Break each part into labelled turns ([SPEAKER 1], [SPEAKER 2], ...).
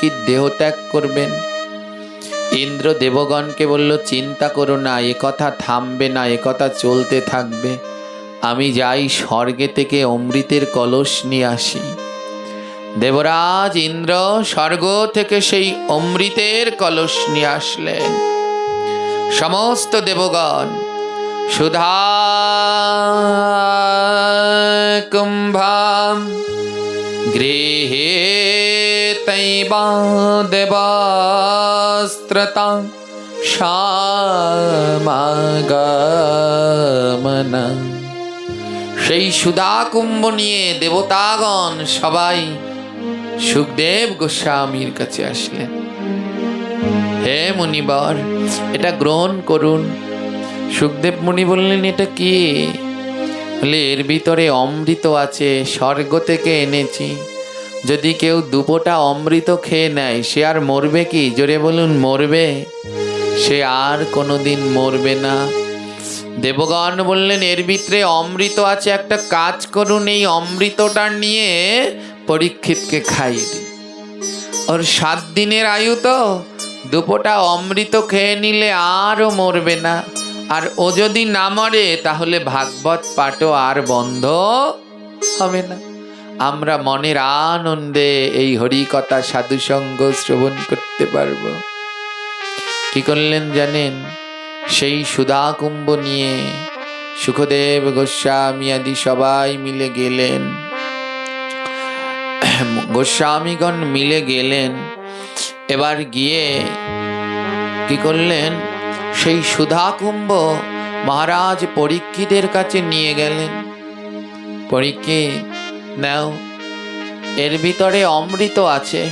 [SPEAKER 1] পরীক্ষিত দেহ ত্যাগ করবেন। ইন্দ্র দেবগণকে বলল, চিন্তা করো না, এ কথা থামবে না, এ কথা চলতে থাকবে। আমি যাই স্বর্গে থেকে অমৃতের কলস নিয়ে আসি। দেবরাজ ইন্দ্র স্বর্গ থেকে সেই অমৃতের কলস নিয়ে আসলেন। সমস্ত দেবগণ সুধা কুম্ভাম গৃহে তৈবা দেবাস্ত্রতাং সমাগমনা। সেই সুধা কুম্ভ নিয়ে দেবতাগণ সবাই সুখদেব গোস্বামীর কাছে আসলেন। হে মুনিবর, এটা গ্রহণ করুন। সুখদেব মুনি বললেন, এটা কি? বলে, এর ভিতরে অমৃত আছে, স্বর্গ থেকে এনেছি। যদি কেউ দুপোটা অমৃত খেয়ে নেয় সে আর মরবে কি? জোরে বলুন, মরবে? সে আর কোনোদিন মরবে না। দেবগণ বললেন, এর ভিতরে অমৃত আছে, একটা কাজ করুন, এই অমৃতটা নিয়ে পরীক্ষিতকে খাইয়ে দিন। ওর 7 দিনের আয়ু তো, দুপোটা অমৃত খেয়ে নিলে আরও মরবে না। আর ও যদি না মরে তাহলে ভাগবত পাঠও আর বন্ধ হবে না। আমরা মনের আনন্দে এই হরিকথা সাধুসঙ্গ শ্রবণ করতে পারব। কি করলেন জানেন? সেই সুধা কুম্ভ নিয়ে সুখদেব গোস্বামী আদি সবাই মিলে গেলেন। গোস্বামীগণ মিলে গেলেন। এবার গিয়ে কি করলেন? সেই সুধা কুম্ভ মহারাজ পরীক্ষিতের কাছে নিয়ে গেলেন। পরীক্ষিত, নাও, এর ভিতরে অমৃত আছে,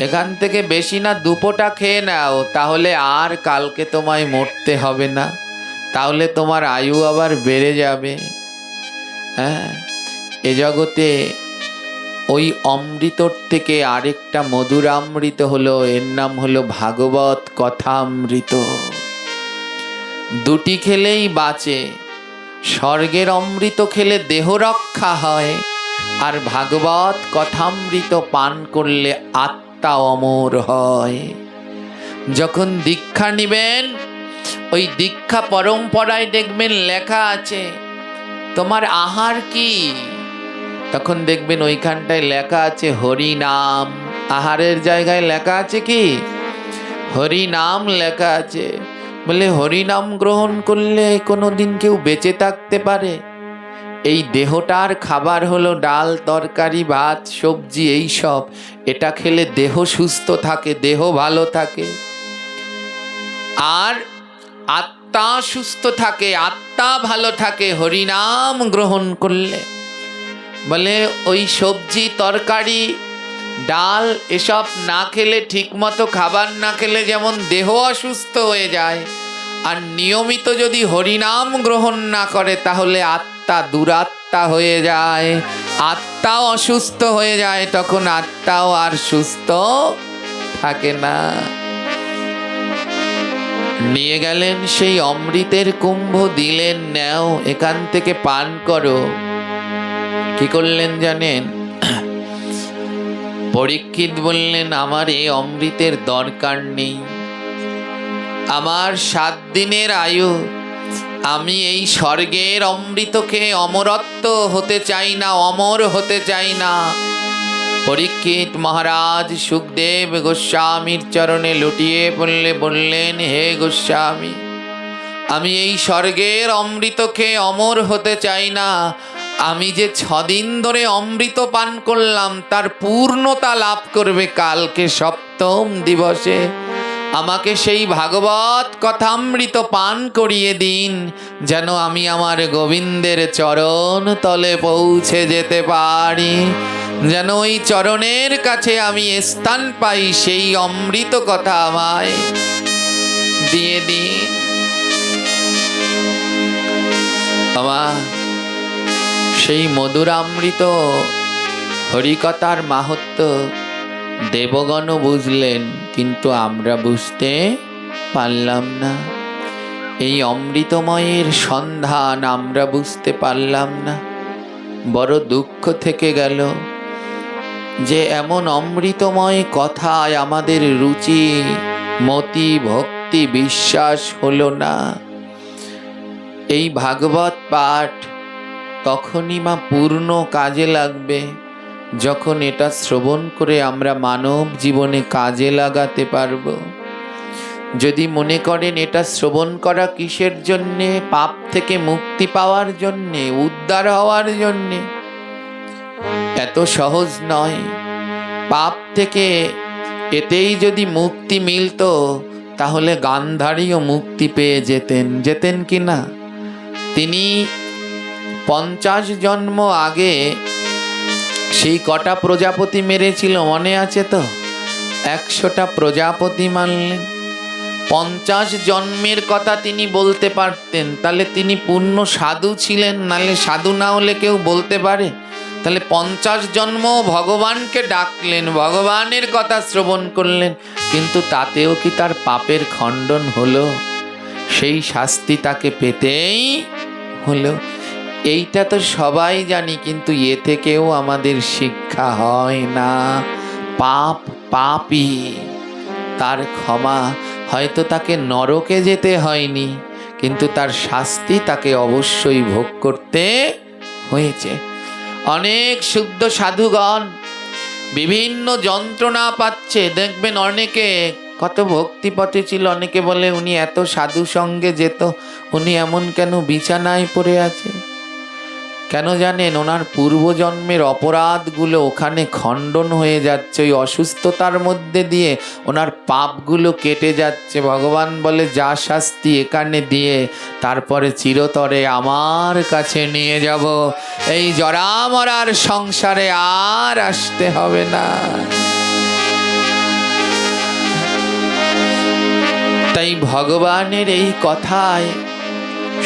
[SPEAKER 1] এখান থেকে বেশি না দুপোটা খেয়ে নাও, তাহলে আর কালকে তোমায় মরতে হবে না, তাহলে তোমার আয়ু আবার বেড়ে যাবে। হ্যাঁ, এ জগতে ওই অমৃতর থেকে আরেকটা মধুরামৃত হলো, এর নাম হলো ভাগবত কথামৃত। দুটি খেলেই বাঁচে। স্বর্গের অমৃত খেলে দেহ রক্ষা হয়, আর ভাগবত কথামৃত পান করলে আত্মা অমর হয়। যখন দীক্ষা নিবেন, ওই দীক্ষা পরম্পরায় দেখবেন লেখা আছে তোমার আহার কি, তখন দেখবেন ওইখানটায় লেখা আছে হরি নাম। আহারের জায়গায় লেখা আছে কি? হরি নাম লেখা আছে। বলে, হরি নাম গ্রহণ করলে কোনোদিন কেউ বেঁচে থাকতে পারে? এই দেহটার খাবার হলো ডাল, তরকারি, ভাত, সবজি, এই সব। এটা খেলে দেহ সুস্থ থাকে, দেহ ভালো থাকে, আর আত্মা সুস্থ থাকে, আত্মা ভালো থাকে হরিনাম গ্রহণ করলে। বলে, ওই সবজি, তরকারি, ডাল এসব না খেলে, ঠিক মতো খাবার না খেলে যেমন দেহ অসুস্থ হয়ে যায়, আর নিয়মিত যদি হরিনাম গ্রহণ না করে তাহলে আত্মা দুরাত্মা হয়ে যায়, আত্মা অসুস্থ হয়ে যায়, তখন আত্মাও আর সুস্থ থাকে না। নিয়ে গেলেন সেই অমৃতের কুম্ভ, দিলেন, নাও, এখান থেকে পান করো। কি করলেন জানেন? পরীক্ষিত বললেন, আমার এই অমৃতের দরকার নেই, আমার 7 দিনের আয়ু, আমি এই স্বর্গের অমৃত খেয়ে অমরত্ব হতে চাই না, অমর হতে চাই না। পরীক্ষিত মহারাজ সুখদেব গোস্বামীর চরণে লুটিয়ে পড়লে বললেন, হে গোস্বামী, আমি এই স্বর্গের অমৃত খেয়ে অমর হতে চাই না। আমি যে 6 দিন ধরে অমৃত পান করলাম তার পূর্ণতা লাভ করবে কালকে 7ম দিবসে। আমাকে সেই ভাগবত কথামৃত পান করিয়ে দিন, যেন আমি আমার গোবিন্দের চরণ তলে পৌঁছে যেতে পারি, যেন ওই চরণের কাছে আমি স্থান পাই। সেই অমৃত কথা আমায় দিয়ে দিন। আমার সেই মধুরামৃত হরিকথার মাহাত্ম্য দেবগণ বুঝলেন, কিন্তু আমরা বুঝতে পারলাম না। এই অমৃতময়ের সন্ধান আমরা বুঝতে পারলাম না, বড় দুঃখ থেকে গেল। যে এমন অমৃতময় কথায় আমাদের রুচি, মতি, ভক্তি, বিশ্বাস হলো না। এই ভাগবত পাঠ তখনই মা পূর্ণ কাজে লাগবে যখন এটা শ্রবণ করে আমরা মানব জীবনে কাজে লাগাতে পারব। যদি মনে করেন এটা শ্রবণ করা কিসের জন্যে, পাপ থেকে মুক্তি পাওয়ার জন্যে, উদ্ধার হওয়ার জন্যে, এত সহজ নয়। পাপ থেকে এতেই যদি মুক্তি মিলতো তাহলে গান্ধারীও মুক্তি পেয়ে যেতেন কি না? তিনি 50 জন্ম আগে সেই কটা প্রজাপতি মেরেছিল মনে আছে তো? 100টা প্রজাপতি মারলেন। 50 জন্মের কথা তিনি বলতে পারতেন, তাহলে তিনি পূর্ণ সাধু ছিলেন। নালে সাধু না হলে কেউ বলতে পারে? তাহলে 50 জন্ম ভগবানকে ডাকলেন, ভগবানের কথা শ্রবণ করলেন, কিন্তু তাতেও কি তার পাপের খণ্ডন হলো? সেই শাস্তি তাকে পেতেই হলো। এইটা তো সবাই জানি, কিন্তু এ থেকেও আমাদের শিক্ষা হয় না। পাপ পাপী, তার ক্ষমা, হয়তো তাকে নরকে যেতে হয়নি, কিন্তু তার শাস্তি তাকে অবশ্যই ভোগ করতে হয়েছে। অনেক শুদ্ধ সাধুগণ বিভিন্ন যন্ত্রণা পাচ্ছে, দেখবেন অনেকে কত ভক্তিপথে ছিল, অনেকে বলে উনি এত সাধু সঙ্গে যেত, উনি এমন কেন বিছানায় পড়ে আছে? কেন জানেন? ওনার পূর্বজন্মের অপরাধগুলো ওখানে খণ্ডন হয়ে যাচ্ছে, ওই অসুস্থতার মধ্যে দিয়ে ওনার পাপগুলো কেটে যাচ্ছে। ভগবান বলে যা শাস্তি এখানে দিয়ে তারপরে চিরতরে আমার কাছে নিয়ে যাব, এই জরামরার সংসারে আর আসতে হবে না। তাই ভগবানের এই কথায়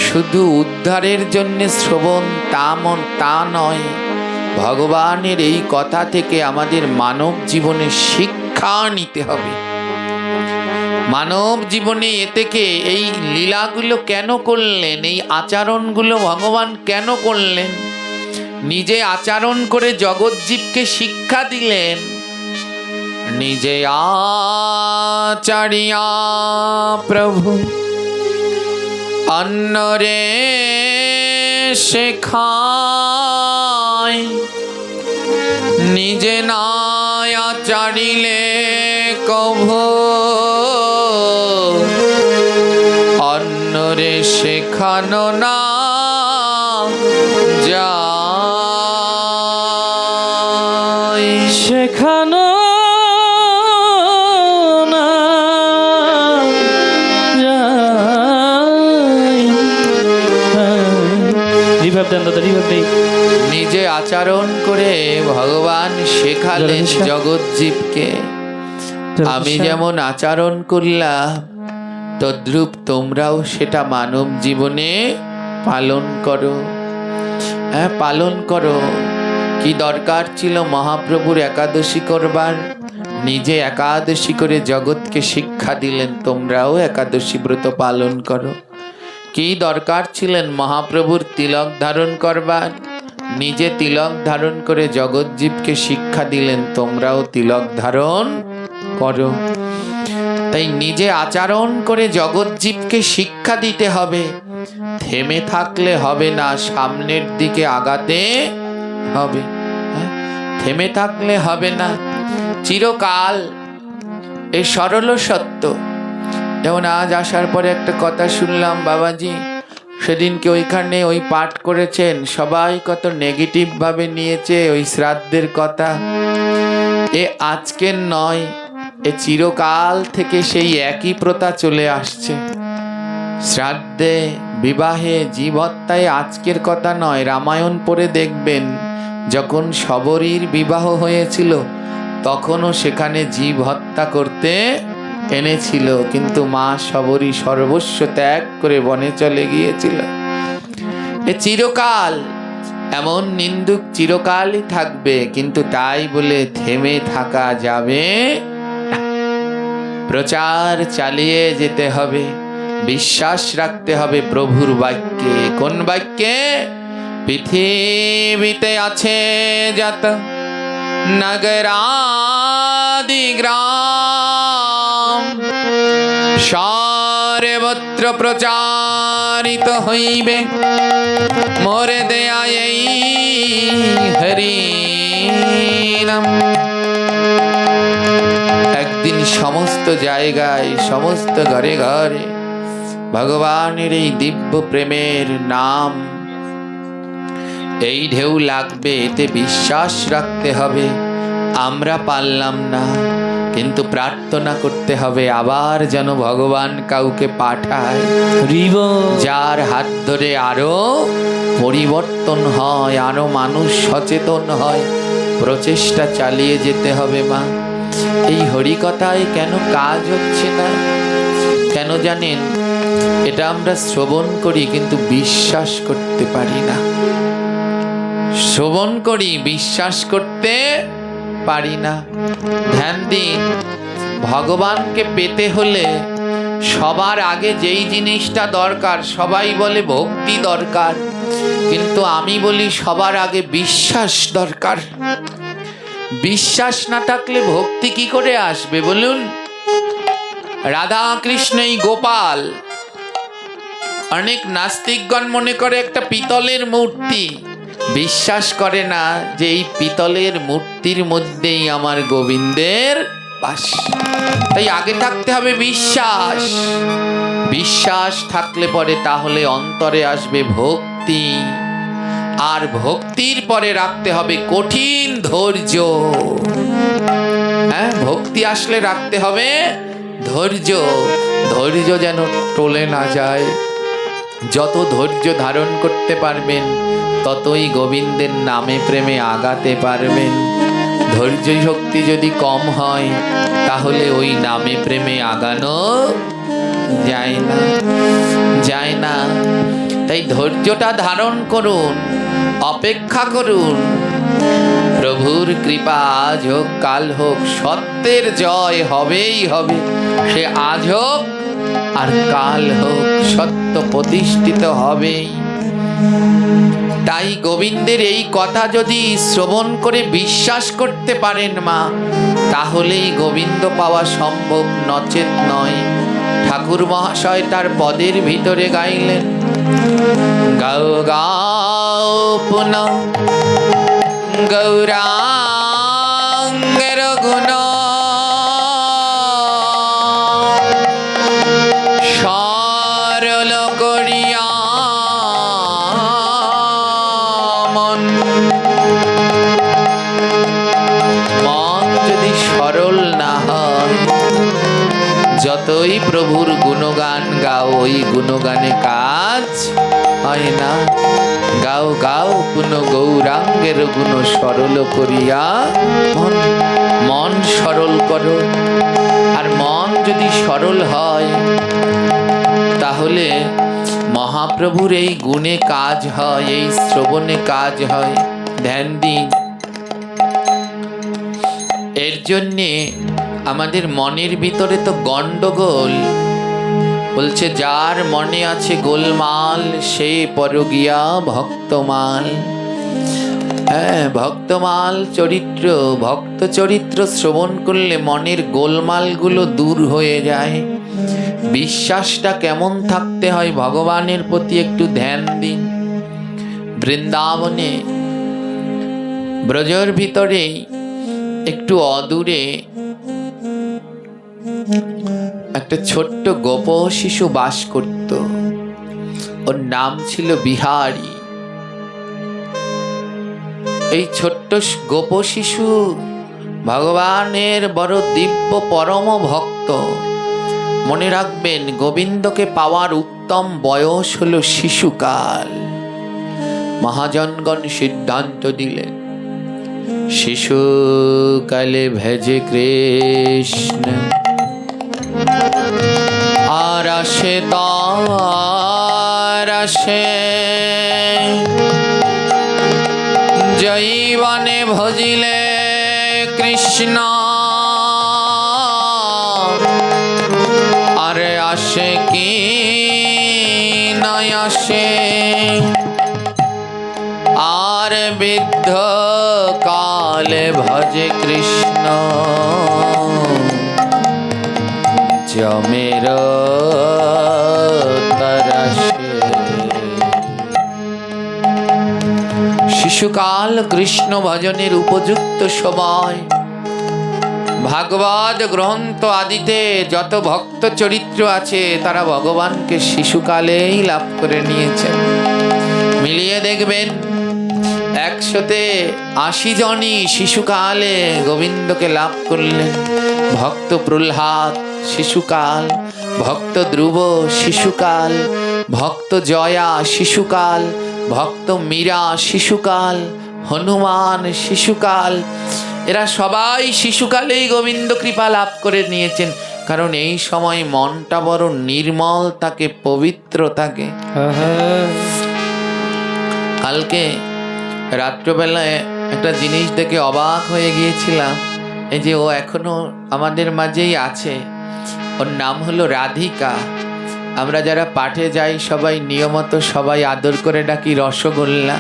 [SPEAKER 1] শুধু উদ্ধারের জন্য শ্রবণ তা নয়, ভগবানের এই কথা থেকে আমাদের মানব জীবনে শিক্ষা নিতে হবে। মানব জীবনে এ থেকে এই লীলাগুলো কেন করলেন, এই আচরণগুলো ভগবান কেন করলেন, নিজে আচরণ করে জগৎজীবকে শিক্ষা দিলেন। নিজে আচারিয়া প্রভু অন্যরে শেখায়, নিজে না আচারিলে কভু অন্যরে শেখানো না যায়।
[SPEAKER 2] শেখানো
[SPEAKER 1] নিজে আচরণ করে ভগবান শেখালেন জগৎজীবকে। আমি যেমন আচরণ করলাম তদ্রূপ তোমরাও সেটা মানব জীবনে পালন করো। হ্যাঁ, পালন করো। কি দরকার ছিল মহাপ্রভুর একাদশী করবার? নিজে একাদশী করে জগৎকে শিক্ষা দিলেন, তোমরাও একাদশী ব্রত পালন করো। কি দরকার ছিলেন মহাপ্রভুর তিলক ধারণ করবার? নিজে তিলক ধারণ করে জগৎজীবকে শিক্ষা দিলেন, তোমরাও তিলক ধারণ করো। তাই নিজে আচরণ করে জগৎজীবকে শিক্ষা দিতে হবে। থেমে থাকলে হবে না, সামনের দিকে আগাতে হবে। থেমে থাকলে হবে না, চিরকাল এই সরল সত্য। যেমন আজ আসার পরে একটা কথা শুনলাম, বাবাজি সেদিনকে ওইখানে ওই পাঠ করেছেন, সবাই কত নেগেটিভ ভাবে নিয়েছে ওই শ্রাদ্ধের কথা। এ আজকের নয়, এ চিরকাল থেকে সেই একই প্রথা চলে আসছে। শ্রাদ্ধে, বিবাহে, জীব হত্যায় আজকের কথা নয়। রামায়ণ পড়ে দেখবেন, যখন শবরীর বিবাহ হয়েছিল তখনও সেখানে জীব হত্যা করতে এনেছিল, কিন্তু মা শবরী সর্বস্ব ত্যাগ করে বনে চলে গিয়েছিল। এ চিরকাল, এমন নিন্দুক চিরকালই থাকবে, কিন্তু তাই বলে থেমে থাকা যাবে না। প্রচার চালিয়ে যেতে হবে, বিশ্বাস রাখতে হবে প্রভুর বাক্যে। কোন বাক্যে? পৃথিবীতে আছে যত নগরাদি গ্রাম সর্বত্র প্রচারিত হইবে মোর দয়ায় হরি নাম। একদিন সমস্ত জায়গায়, সমস্ত ঘরে ঘরে ভগবানের এই দিব্য প্রেমের নাম, এই ঢেউ লাগবে, এতে বিশ্বাস রাখতে হবে। আমরা পারলাম না, কিন্তু প্রার্থনা করতে হবে আবার যেন ভগবান কাউকে পাঠায়, যার হাত ধরে আরো পরিবর্তন হয়, আরো মানুষ সচেতন হয়। প্রচেষ্টা চালিয়ে যেতে হবে মা। এই হরিকথায় কেন কাজ হচ্ছে না? কেন জানেন? এটা আমরা শ্রবণ করি কিন্তু বিশ্বাস করতে পারি না। শ্রবণ করি, বিশ্বাস করতে পারি না। ধ্যান দিন, ভগবানকে পেতে হলে সবার আগে যেই জিনিসটা দরকার, সবাই বলে ভক্তি দরকার, কিন্তু আমি বলি সবার আগে বিশ্বাস দরকার। বিশ্বাস না থাকলে ভক্তি কি করে আসবে বলুন? রাধা কৃষ্ণ এই গোপাল, অনেক নাস্তিকগণ মনে করে একটা পিতলের মূর্তি, বিশ্বাস করে না যে এই পিতলের মূর্তির মধ্যেই আমার গোবিন্দের বাস। তাই আগে থাকতে হবে বিশ্বাস। বিশ্বাস থাকলে পরে তাহলে অন্তরে আসবে ভক্তি, আর ভক্তির পরে রাখতে হবে কঠিন ধৈর্য। হ্যাঁ, ভক্তি আসলে রাখতে হবে ধৈর্য। ধৈর্য যেন টলে না যায়। যত ধৈর্য ধারণ করতে পারবেন ততই গোবিন্দের নামে প্রেমে আগাতে পারবেন। ধৈর্য শক্তি যদি কম হয় তাহলে ওই নামে প্রেমে আগানো যায় না, যায় না। তাই ধৈর্যটা ধারণ করুন, অপেক্ষা করুন। প্রভুর কৃপা আজ হোক কাল হোক, সত্যের জয় হবেই হবে। সে আজ হোক আর কাল হোক, সত্য প্রতিষ্ঠিত হবেই। তাই গোবিন্দের এই কথা যদি শ্রবণ করে বিশ্বাস করতে পারেন মা, তাহলেই গোবিন্দ পাওয়া সম্ভব, নচেত নয়। ঠাকুর মহাশয় তার পদের ভিতরে গাইলেন, গাও গাও পুনঃ গৌরাঙ্গের গুণ, সরল করিয়া মন। মন যদি সরল না হয়, যতই প্রভুর গুণগান গাও, ওই গুণগানে কাজ হয় না। গাও গাও পুন গৌরাঙ্গের গুণ, সরল করিয়া মন। মন সরল করো। আর মন যদি সরল হয় তাহলে মহাপ্রভুর এই গুণে কাজ হয়, এই শ্রবণে কাজ হয়। ধ্যান দিন। এর জন্যে আমাদের মনের ভিতরে তো গন্ডগোল। বলছে যার মনে আছে গোলমাল, সে পরগিয়া ভক্তমাল। হ্যাঁ, ভক্তমাল চরিত্র, ভক্ত চরিত্র শ্রবণ করলে মনের গোলমালগুলো দূর হয়ে যায়। বিশ্বাসটা কেমন থাকতে হয় ভগবানের প্রতি একটু ধ্যান দিন। বৃন্দাবনে ব্রজের ভিতরে একটু অদূরে একটা ছোট্ট গোপ শিশু বাস করত। ওর নাম ছিল বিহারী। এই ছোট্ট গোপ শিশু ভগবানের বড় দিব্য পরম ভক্ত। মনে রাখবেন, গোবিন্দকে পাওয়ার উত্তম বয়স হলো শিশুকাল। মহাজনগণ সিদ্ধান্ত দিলেন, শিশুকালে ভেজে কৃষ্ণ, আর আসে তার আসে, জৈবনে ভজিলে কৃষ্ণ, আরে আসে কি নয় আসে, আর বৃদ্ধ কাল বলে ভজে কৃষ্ণ যমের তরসে। শিশুকাল কৃষ্ণ ভজনের উপযুক্ত সময়। ভাগবত গ্রন্থ আদিতে যত ভক্ত চরিত্র আছে তারা ভগবানকে শিশুকালেই লাভ করে নিয়েছেন। মিলিয়ে দেখবেন 180 জনই শিশুকালে গোবিন্দকে লাভ করলেন। ভক্ত প্রহ্লাদ শিশুকাল, ভক্ত ধ্রুব শিশুকাল, ভক্ত জয়া শিশুকাল, ভক্ত মীরা শিশুকাল, হনুমান শিশুকাল। এরা সবাই শিশুকালেই গোবিন্দ কৃপা লাভ করে নিয়েছেন, কারণ এই সময় মনটা বড় নির্মল থাকে, পবিত্র থাকে। কালকে রাত্রবেলায় একটা জিনিস দেখে অবাক হয়ে গিয়েছিলাম। এই যে ও এখনো আমাদের মাঝেই আছে, ওর নাম হলো রাধিকা। আমরা যারা পাঠে যাই সবাই নিয়মত সবাই আদর করে ডাকি রসগোল্লা।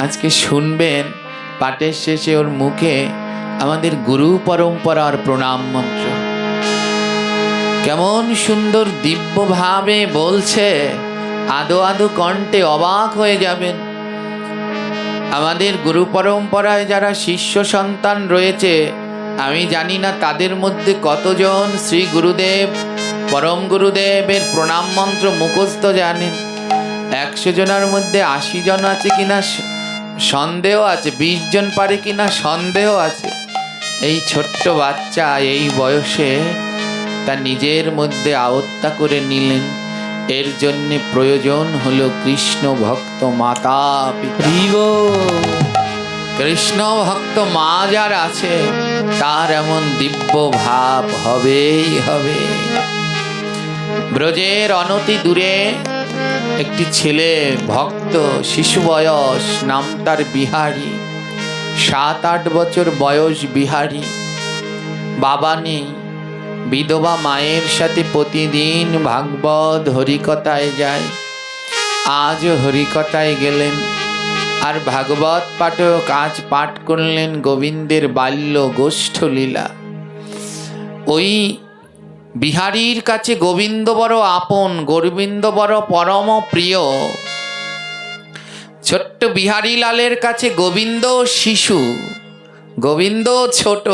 [SPEAKER 1] আজকে শুনবেন পাঠের শেষে ওর মুখে আমাদের গুরু পরম্পরার প্রণাম মন্ত্র কেমন সুন্দর দিব্যভাবে বলছে, আদো আদো কণ্ঠে, অবাক হয়ে যাবেন। আমাদের গুরু পরম্পরায় যারা শিষ্য সন্তান রয়েছে, আমি জানি না তাদের মধ্যে কতজন শ্রী গুরুদেব পরম গুরুদেবের প্রণাম মন্ত্র মুখস্থ জানেন। 100 জনের মধ্যে 80 জন আছে কিনা সন্দেহ আছে, 20 জন পারে কিনা সন্দেহ আছে। এই ছোট্ট বাচ্চা এই বয়সে তা নিজের মধ্যে আয়ত্তা করে নিলেন। এর জন্যে প্রয়োজন হলো কৃষ্ণ ভক্ত মাতা পিতা। কৃষ্ণ ভক্ত মা যার আছে তার এমন দিব্য ভাব হবেই হবে। ব্রজের অনতি দূরে একটি ছেলে ভক্ত, শিশু বয়স, নাম তার বিহারী। 7-8 বছর বয়স বিহারী। বাবা নেই, বিধবা মায়ের সাথে প্রতিদিন ভাগবত হরিকথায় যায়। আজ হরিকথায় গেলেন, আর ভাগবত পাঠক আজ পাঠ করলেন গোবিন্দের বাল্য গোষ্ঠ লীলা। ওই বিহারীর কাছে গোবিন্দ বড় আপন, গোবিন্দ বড় পরম প্রিয়। ছোট্ট বিহারী লালের কাছে গোবিন্দ শিশু, গোবিন্দ ছোট,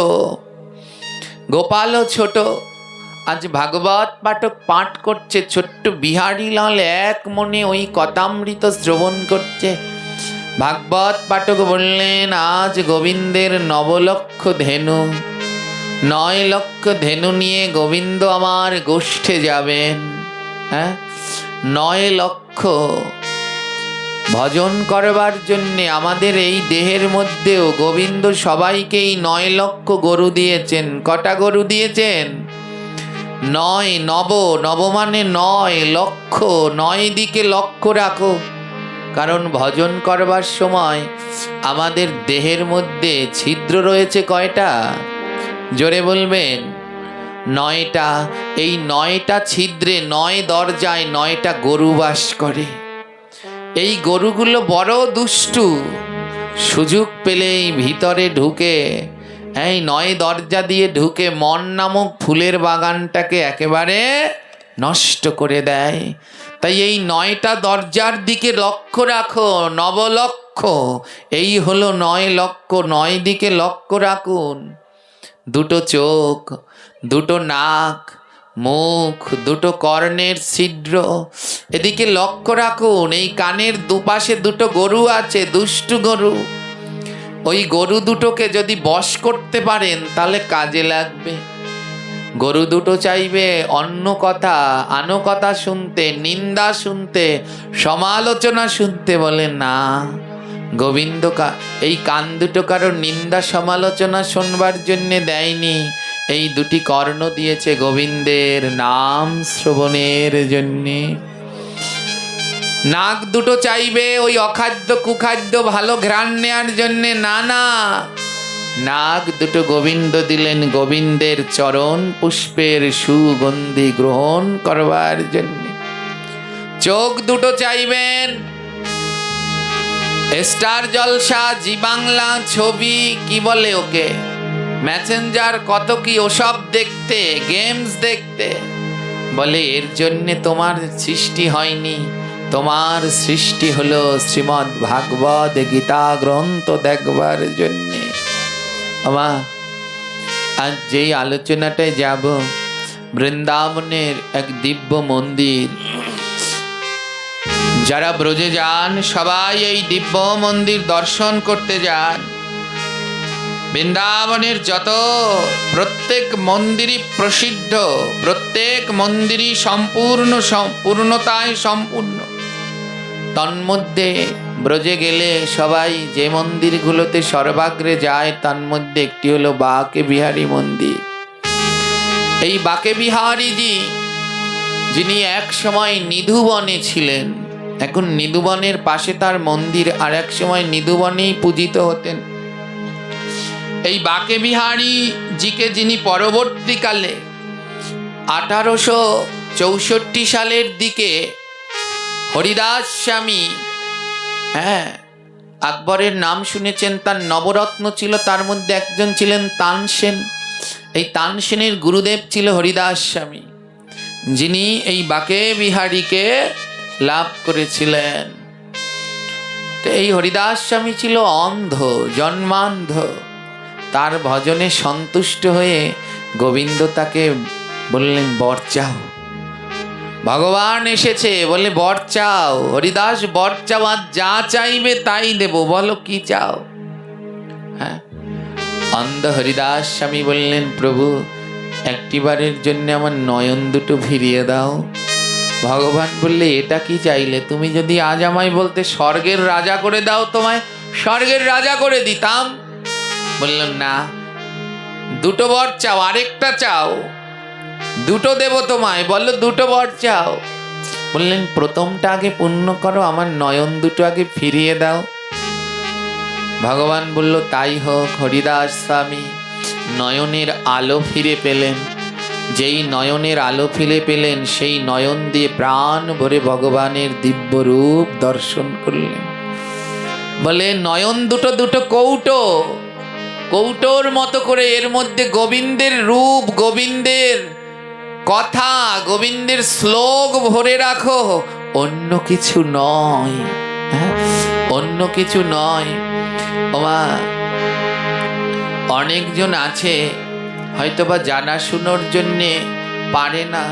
[SPEAKER 1] গোপালও ছোট। আজ ভাগবত পাঠক পাঠ করছে, ছোট্ট বিহারী লাল এক মনে ওই কথামৃত শ্রবণ করছে। ভাগবত পাঠক বললেন, আজ গোবিন্দের 9 লক্ষ ধেনু, 9 লক্ষ ধেনু নিয়ে গোবিন্দ আমার গোষ্ঠে যাবেন। 9 লক্ষ ভজন করবার জন্যে আমাদের এই দেহের মধ্যেও গোবিন্দ সবাইকেই 9 লক্ষ গরু দিয়েছেন। কটা গরু দিয়েছেন? 9। নব মানে 9 লক্ষ। 9 দিকে লক্ষ্য রাখো, কারণ ভজন করবার সময় আমাদের দেহের মধ্যে ছিদ্র রয়েছে কয়টা? জোরে বলবেন। 9টা। এই 9টা ছিদ্রে, 9 দরজায় 9টা গরু বাস করে। এই গরুগুলো বড় দুষ্টু, সুযোগ পেলেই ভিতরে ঢুকে, এই 9 দরজা দিয়ে ঢুকে মন নামক ফুলের বাগানটাকে একেবারে নষ্ট করে দেয়। তাই এই 9টা দরজার দিকে লক্ষ্য রাখো। 9 লক্ষ, এই হলো 9 লক্ষ। 9 দিকে লক্ষ্য রাখুন। 2টো চোখ, 2টো নাক, মুখ, 2টো কর্ণের ছিদ্র, এদিকে লক্ষ্য রাখুন। এই কানের দুপাশে 2টো গরু আছে, দুষ্টু গরু। ওই গরু দুটোকে যদি বশ করতে পারেন তাহলে কাজে লাগবে। গরু দুটো চাইবে অন্য কথা, আনো কথা শুনতে, নিন্দা শুনতে, সমালোচনা শুনতে। বলে না, গোবিন্দ এই কান দুটো কারো নিন্দা সমালোচনা শুনবার জন্যে দেয়নি। এই 2টি কর্ণ দিয়েছে গোবিন্দের নাম শ্রবণের জন্যে। নাক 2টো চাইবে ওই অখাদ্য কুখাদ্য ভালো ঘ্রাণ নেয়ার জন্যে। না, নাক 2টো গোবিন্দ দিলেন গোবিন্দের চরণ পুষ্পের সুগন্ধি গ্রহণ করবার জন্য। চোখ 2টো চাইবেন স্টার জলসা, জি বাংলা, ছবি, কি বলে ওকে, মেসেঞ্জার, কত কি ওসব দেখতে, গেমস দেখতে। বলে এর জন্যে তোমার সৃষ্টি হয়নি, তোমার সৃষ্টি হলো শ্রীমদ্ ভাগবত গীতা গ্রন্থ দেখবার জন্যে। আমা আজ যেই আলোচনাটায় যাব, বৃন্দাবনের এক দিব্য মন্দির। যারা ব্রজে যান সবাই এই দিব্য মন্দির দর্শন করতে যান। বৃন্দাবনের যত প্রত্যেক মন্দিরই প্রসিদ্ধ, প্রত্যেক মন্দিরই পূর্ণতায় সম্পূর্ণ। তন্মধ্যে ব্রজে গেলে সবাই যে মন্দিরগুলোতে সর্বাগ্রে যায় তার মধ্যে একটি হলো বাঁকে বিহারী মন্দির। এই বাঁকে বিহারীজি, যিনি এক সময় নিধুবনে ছিলেন, এখন নিধুবনের পাশে তার মন্দির, আর এক সময় নিধুবনেই পূজিত হতেন। এই বাঁকে বিহারী জিকে যিনি পরবর্তীকালে 1864 সালের দিকে হরিদাস স্বামী, আকবরের নাম শুনেছেন, তার নবরত্ন ছিল, তার মধ্যে একজন ছিলেন তানসেন। এই তানসেনের গুরুদেব ছিল হরিদাস স্বামী, যিনি এই বাঁকে বিহারীকে লাভ করেছিলেন। তো এই হরিদাস স্বামী ছিল অন্ধ, জন্মান্ধ। তার ভজনে সন্তুষ্ট হয়ে গোবিন্দ তাকে বললেন, বর চাও, ভগবান এসেছে, বলে বর চাও। হরিদাস, বর চাওয়া, যা চাইবে তাই দেব, বলো কি চাও। হ্যাঁ, অন্ধ হরিদাস স্বামী বললেন, প্রভু একটিবারের জন্য আমার নয়ন দুটো ফিরিয়ে দাও। ভগবান বললে, এটা কি চাইলে? তুমি যদি আজ আমায় বলতে স্বর্গের রাজা করে দাও, তোমায় স্বর্গের রাজা করে দিতাম। বললাম, না, দুটো বর চাও, আরেকটা চাও, দুটো দেব তোমায়, বললো দুটো বর চাও। বললেন, প্রথমটা আগে পূর্ণ করো, আমার নয়ন দুটো আগে ফিরিয়ে দাও। ভগবান বলল, তাই হোক। হরিদাস স্বামী নয়নের আলো ফিরে পেলেন। যেই নয়নের আলো ফিরে পেলেন, সেই নয়ন দিয়ে প্রাণ ভরে ভগবানের দিব্য রূপ দর্শন করলেন। বলে, নয়ন দুটো দুটো কৌটো, কৌটোর মতো করে এর মধ্যে গোবিন্দের রূপ, গোবিন্দের কথা, গোবিন্দের শ্লোক ভরে রাখো, অন্য কিছু নয়, অন্য কিছু নয়। ওমা, অনেকজন আছে হয়তোবা জানাশুনোর জন্যে পারে না।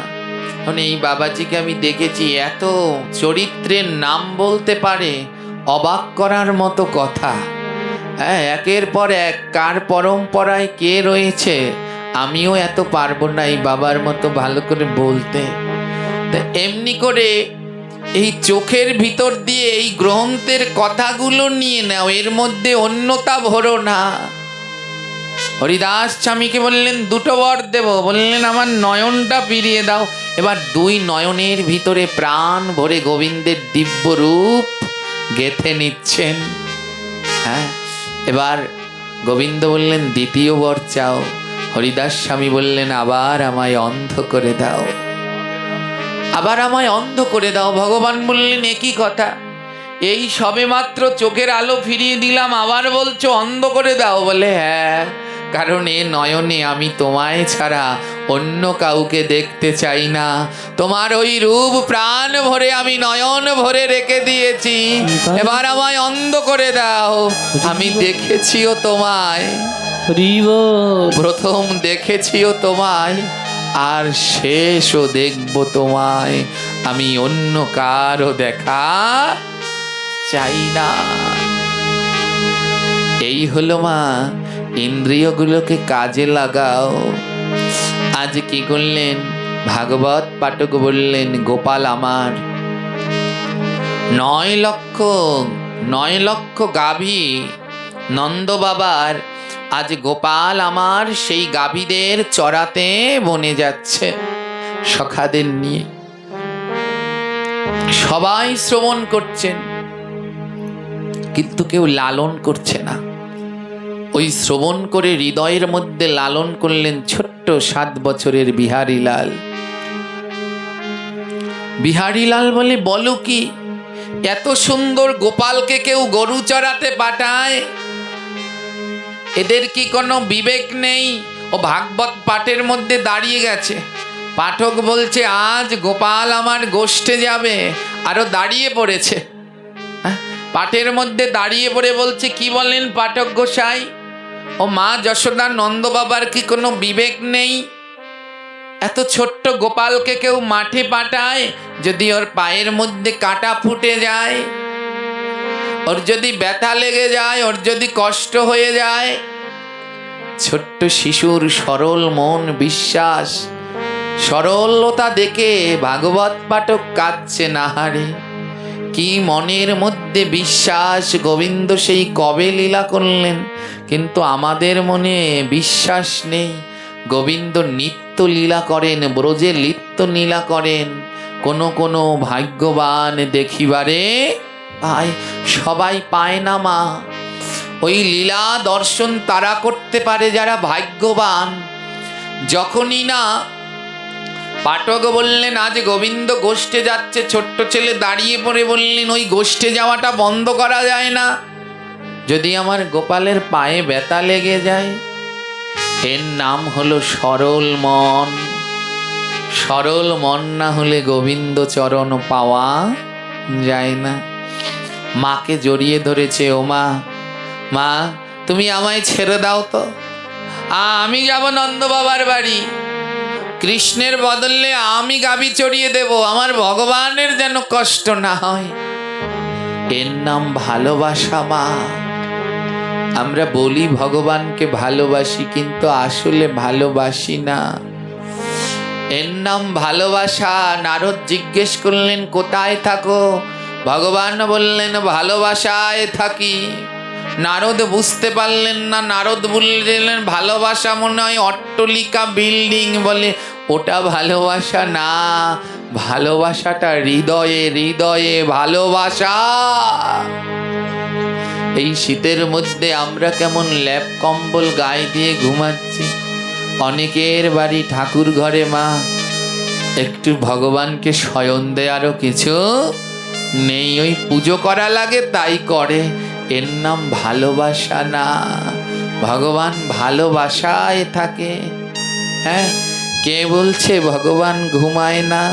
[SPEAKER 1] মানে এই বাবাজিকে আমি দেখেছি, এত চরিত্রের নাম বলতে পারে, অবাক করার মতো কথা। হ্যাঁ, একের পর এক কার পরম্পরায় কে রয়েছে, আমিও এত পারবো না এই বাবার মতো ভালো করে বলতে। তা এমনি করে এই চোখের ভিতর দিয়ে এই গ্রন্থের কথাগুলো নিয়ে নাও, এর মধ্যে অন্যতা ভরো না। হরিদাস স্বামীকে বললেন, দুটো বর দেব। বললেন, আমার নয়নটা ফিরিয়ে দাও। এবার দুই নয়নের ভিতরে প্রাণ ভরে গোবিন্দের দিব্য রূপ গেঁথে নিচ্ছেন। হ্যাঁ, এবার গোবিন্দ বললেন, দ্বিতীয় বর চাও। হরিদাস স্বামী বললেন, আবার আমায় অন্ধ করে দাও, আবার আমায় অন্ধ করে দাও। ভগবান বললেন, একই কথা, এই সবে মাত্র চোখের আলো ফিরিয়ে দিলাম, আবার বলছো অন্ধ করে দাও। বলে, হ্যাঁ, কারণ এ নয়নে আমি তোমায় ছাড়া অন্য কাউকে দেখতে চাই না। তোমার ওই রূপ প্রাণ ভরে আমি নয়ন ভরে রেখে দিয়েছি, এবার আমায় অন্ধ করে দাও। আমি দেখেছিও তোমায়, প্রথম দেখেছিও তোমায়, আর শেষও দেখব তোমায়। আমি অন্য কারও দেখা চাই না। এই হলো মা, ইন্দ্রিয়গুলোকে কাজে লাগাও। আজ কি করলেন ভাগবত পাঠক বললেন, গোপাল আমার 9 লক্ষ গাভী নন্দ বাবার, আজ গোপাল আমার সেই গাভীদের চড়াতে বনে যাচ্ছে সখাদের নিয়ে। সবাই শ্রবণ করছেন, কিন্তু কেউ লালন করছে না। ওই শ্রবণ করে হৃদয়ের মধ্যে লালন করলেন ছোট্ট 7 বছরের বিহারীলাল। বিহারীলাল বলে, বলো কি? এত সুন্দর গোপালকে কেউ গরু চড়াতে পাঠায়? এদের কি কোনো বিবেক নেই? ও ভাগবত পাঠের মধ্যে দাঁড়িয়ে গেছে, পাঠক বলছে আজ গোপাল আমার গোষ্ঠে যাবে, আরো দাঁড়িয়ে পড়েছে। পাঠের মধ্যে দাঁড়িয়ে পড়ে বলছে, কি বলেন পাঠক গোসাই? ও মা যশোদা নন্দ বাবার কি কোনো বিবেক নেই? এত ছোট্ট গোপালকে কেউ মাঠে পাঠায়? যদি ওর পায়ের মধ্যে কাঁটা ফুটে যায়, ওর যদি ব্যথা লেগে যায়, ওর যদি কষ্ট হয়ে যায়, ছোট্ট শিশুর সরল মন, বিশ্বাস, সরলতা দেখে ভাগবত পাঠক কাঁদছে না হারে। কি মনের মধ্যে বিশ্বাস, গোবিন্দ সেই কবে লীলা করলেন, কিন্তু আমাদের মনে বিশ্বাস নেই। গোবিন্দ নিত্য লীলা করেন, ব্রজে নিত্য লীলা করেন। কোনো ভাগ্যবান দেখিবারে পায়, সবাই পায় না মা। ওই লীলা দর্শন তারা করতে পারে যারা ভাগ্যবান। যখনই না পাঠক বললেন আজ গোবিন্দ গোষ্ঠে যাচ্ছে, ছোট্ট ছেলে দাঁড়িয়ে পড়ে বললেন ওই গোষ্ঠে যাওয়াটা বন্ধ করা যায় না? যদি আমার গোপালের পায়ে ব্যথা লেগে যায়? এর নাম হলো সরল মন। সরল মন না হলে গোবিন্দ চরণ পাওয়া যায় না। মাকে জড়িয়ে ধরেছে, ও মা, মা তুমি আমায় ছেড়ে দাও তো, আমি যাব নন্দ বাবার বাড়ি, কৃষ্ণের বদলে আমি গাবি চড়িয়ে দেব, আমার ভগবানের যেন কষ্ট না হয়। এর নাম ভালোবাসা মা। আমরা বলি ভগবানকে ভালোবাসি, কিন্তু আসলে ভালোবাসি না। এর নাম ভালোবাসা। নারদ জিজ্ঞেস করলেন কোথায় থাকো? ভগবান বললেন ভালোবাসায় থাকি। নারদ বুঝতে পারলেন না, নারদ বললেন ভালোবাসা মনে হয় অট্টলিকা, বিল্ডিং, বলে ওটা ভালোবাসা না, ভালোবাসাটা হৃদয়ে, হৃদয়ে ভালোবাসা। এই শীতের মধ্যে আমরা কেমন ল্যাপ কম্বল গায়ে দিয়ে ঘুমাচ্ছি। অনেকের বাড়ি ঠাকুর ঘরে মা একটু ভগবানকে শয়ন দেয়ারও কিছু নেই, ওই পুজো করা লাগে তাই করে। এর নাম ভালোবাসা না। ভগবান ভালোবাসায় থাকে। হ্যাঁ, কে বলছে ভগবান ঘুমায় না?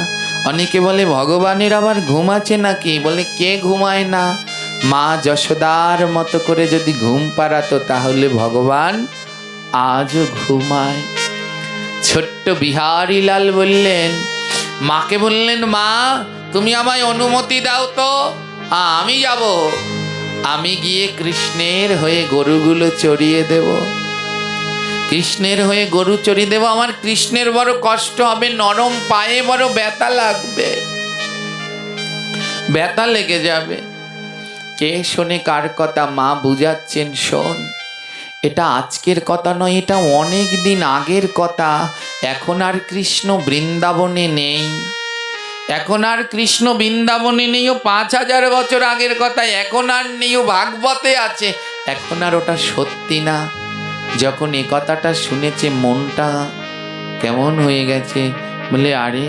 [SPEAKER 1] অনেকে বলে ভগবানের আবার ঘুম আছে নাকি? বলে কে ঘুমায় না? মা যশোদার মতো করে যদি ঘুম পাড়াতো তাহলে ভগবান আজও ঘুমায়। ছোট্ট বিহারীলাল বললেন, মাকে বললেন মা তুমি আমায় অনুমতি দাও তো, আমি যাব, আমি গিয়ে কৃষ্ণের হয়ে গরুগুলো চড়িয়ে দেব, কৃষ্ণের হয়ে গরু চড়িয়ে দেব। আমার কৃষ্ণের বড় কষ্ট হবে, নরম পায়ে বড় ব্যথা লাগবে, ব্যথা লেগে যাবে। কে শোনে কার কথা? মা বুঝাচ্ছেন, শোন, এটা আজকের কথা নয়, এটা অনেক দিন আগের কথা। এখন আর কৃষ্ণ বৃন্দাবনে নেই, এখন আর কৃষ্ণ বৃন্দাবনে নেই, ও 5000 বছর আগের কথা। এখন আর নেই, ও ভাগবতে আছে। এখন আর ওটা সত্যি না। যখন এ কথাটা শুনেছে মনটা কেমন হয়ে গেছে, বলে আরে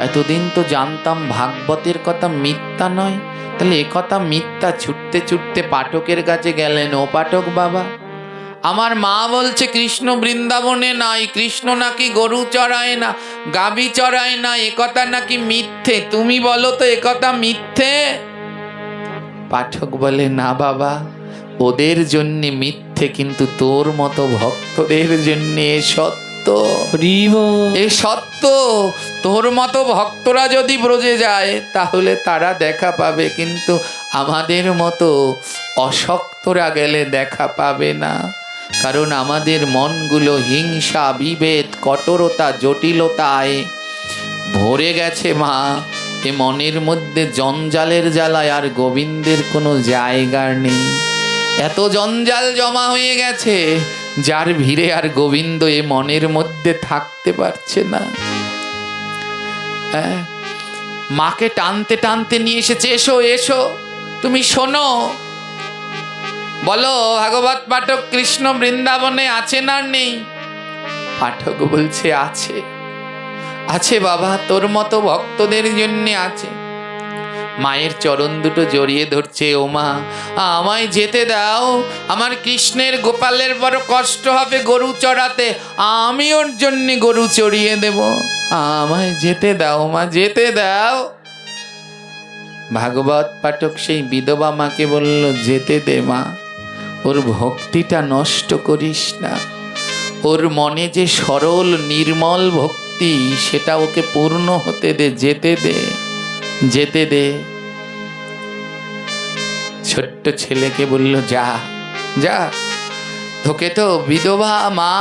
[SPEAKER 1] এতদিন তো জানতাম ভাগবতের কথা মিথ্যা নয়, তাহলে এ কথা মিথ্যা। ছুটতে ছুটতে পাঠকের কাছে গেলেন, ও পাঠক বাবা, আমার মা বলছে কৃষ্ণ বৃন্দাবনে নাই, কৃষ্ণ নাকি গরু চড়ায় না, গাভী চড়ায় না, একথা নাকি মিথ্যে, তুমি বলো তো একথা মিথ্যে? পাঠক বলে না বাবা, ওদের জন্য মিথ্যে, কিন্তু তোর মতো ভক্তদের জন্য এ সত্য। এ সত্য। তোর মতো ভক্তরা যদি ব্রজে যায় তাহলে তারা দেখা পাবে, কিন্তু আমাদের মতো অশক্তরা গেলে দেখা পাবে না। কারণ আমাদের মনগুলো হিংসা, বিভেদ, কঠোরতা, জটিলতায় ভরে গেছে মা। এ মনের মধ্যে জঞ্জালের জ্বালায় আর গোবিন্দের কোনো জায়গা নেই। এত জঞ্জাল জমা হয়ে গেছে, যার ভিড়ে আর গোবিন্দ এ মনের মধ্যে থাকতে পারছে না। মাকে টানতে টানতে নিয়ে এসেছে, এসো এসো, তুমি শোনো, বলো ভাগবত পাঠক কৃষ্ণ বৃন্দাবনে আছে না নেই? পাঠক বলছে আছে, আছে বাবা, তোর মতো ভক্তদের জন্য আছে। মায়ের চরণ দুটো জড়িয়ে ধরছে। ও মা, আমায় যেতে দাও, আমার কৃষ্ণের গোপালের বড় কষ্ট হবে গরু চড়াতে, আমি ওর জন্য গরু চড়িয়ে দেব, আমায় যেতে দাও মা, যেতে দাও। ভাগবত পাঠক সেই বিধবা মাকে বলল, যেতে দে মা, ওর ভক্তিটা নষ্ট করিস না, ওর মনে যে সরল নির্মল ভক্তি সেটা ওকে পূর্ণ হতে দে, যেতে দে, যেতে দে। ছোট্ট ছেলেকে বলল, যা যা, তোকে তো বিধবা মা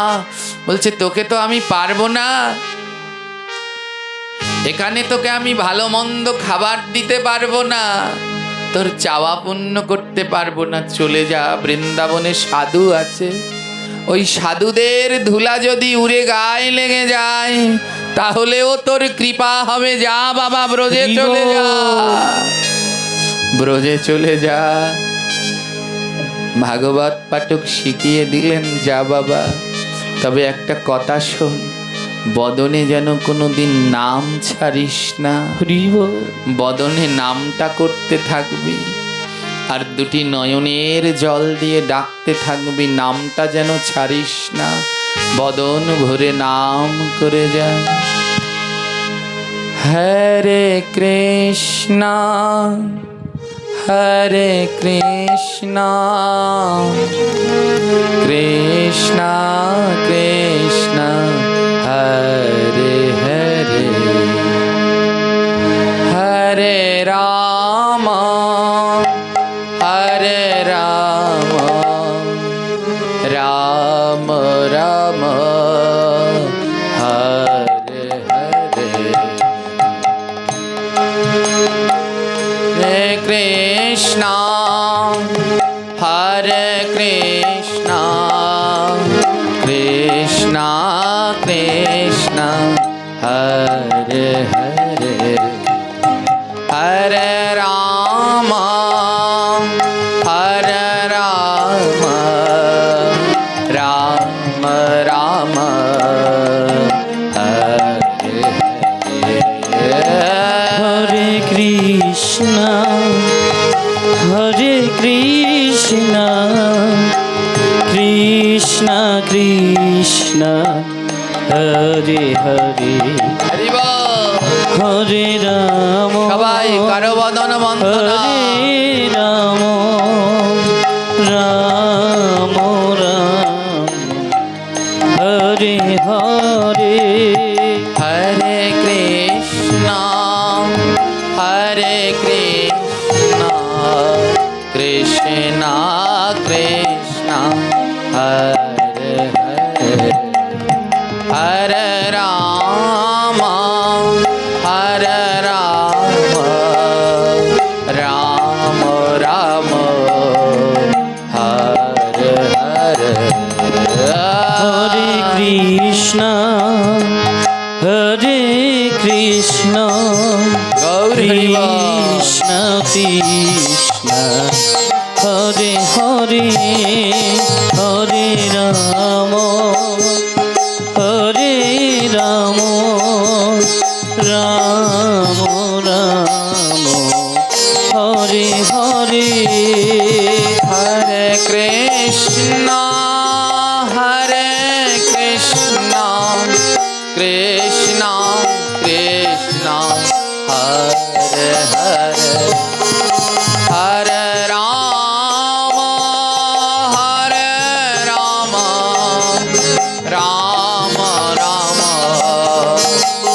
[SPEAKER 1] বলছে, তোকে তো আমি পারবো না, এখানে তোকে আমি ভালো মন্দ খাবার দিতে পারবো না, তোর চাওয়া পূর্ণ করতে পারবো না, চলে যা, বৃন্দাবনে সাধু আছে, ওই সাধুদের ধুলা যদি উড়ে গায়ে লেগে যায় তাহলেও তোর কৃপা হবে, যা বাবা, ব্রজে চলে যা, ব্রজে চলে যা। ভাগবত পাঠক শিখিয়ে দিলেন, যা বাবা, তবে একটা কথা শোন, বদনে যেন কোনোদিন নাম ছাড়িস না, বদনে নামটা করতে থাকবি, আর দুটি নয়নের জল দিয়ে ডাকতে থাকবি, নামটা যেন ছাড়িস না, বদন ভরে নাম করে যা। হরে কৃষ্ণ হরে কৃষ্ণ কৃষ্ণ কৃষ্ণ হরে হরে, হরে রাম হরে রাম রাম রাম হরে হরে, হরে কৃষ্ণ হরে কৃষ্ণ কৃষ্ণ কৃষ্ণ হরে হরে, হরে রাম হরে রাম রাম রাম হরে হরে,
[SPEAKER 2] হরে কৃষ্ণ কৃষ্ণ কৃষ্ণ হরে হরে,
[SPEAKER 1] হরি বল।
[SPEAKER 2] হরে রাম
[SPEAKER 1] সবাই কারো বদন বন্দনা,
[SPEAKER 2] হরে রাম রাম রাম হরে হরে,
[SPEAKER 1] হরে কৃষ্ণ হরে কৃষ্ণ কৃষ্ণ কৃষ্ণ হরে হরে, হরে রাম হরে রাম রাম রাম হরে হরে,
[SPEAKER 2] হরে কৃষ্ণ
[SPEAKER 1] গৌরী
[SPEAKER 2] কৃষ্ণ কৃষ্ণ হরে হরে, হরে রাম রাম রাম হরে হরে,
[SPEAKER 1] হরে কৃষ্ণ কৃষ্ণ কৃষ্ণ হরে হরে, হরে রাম রাম রাম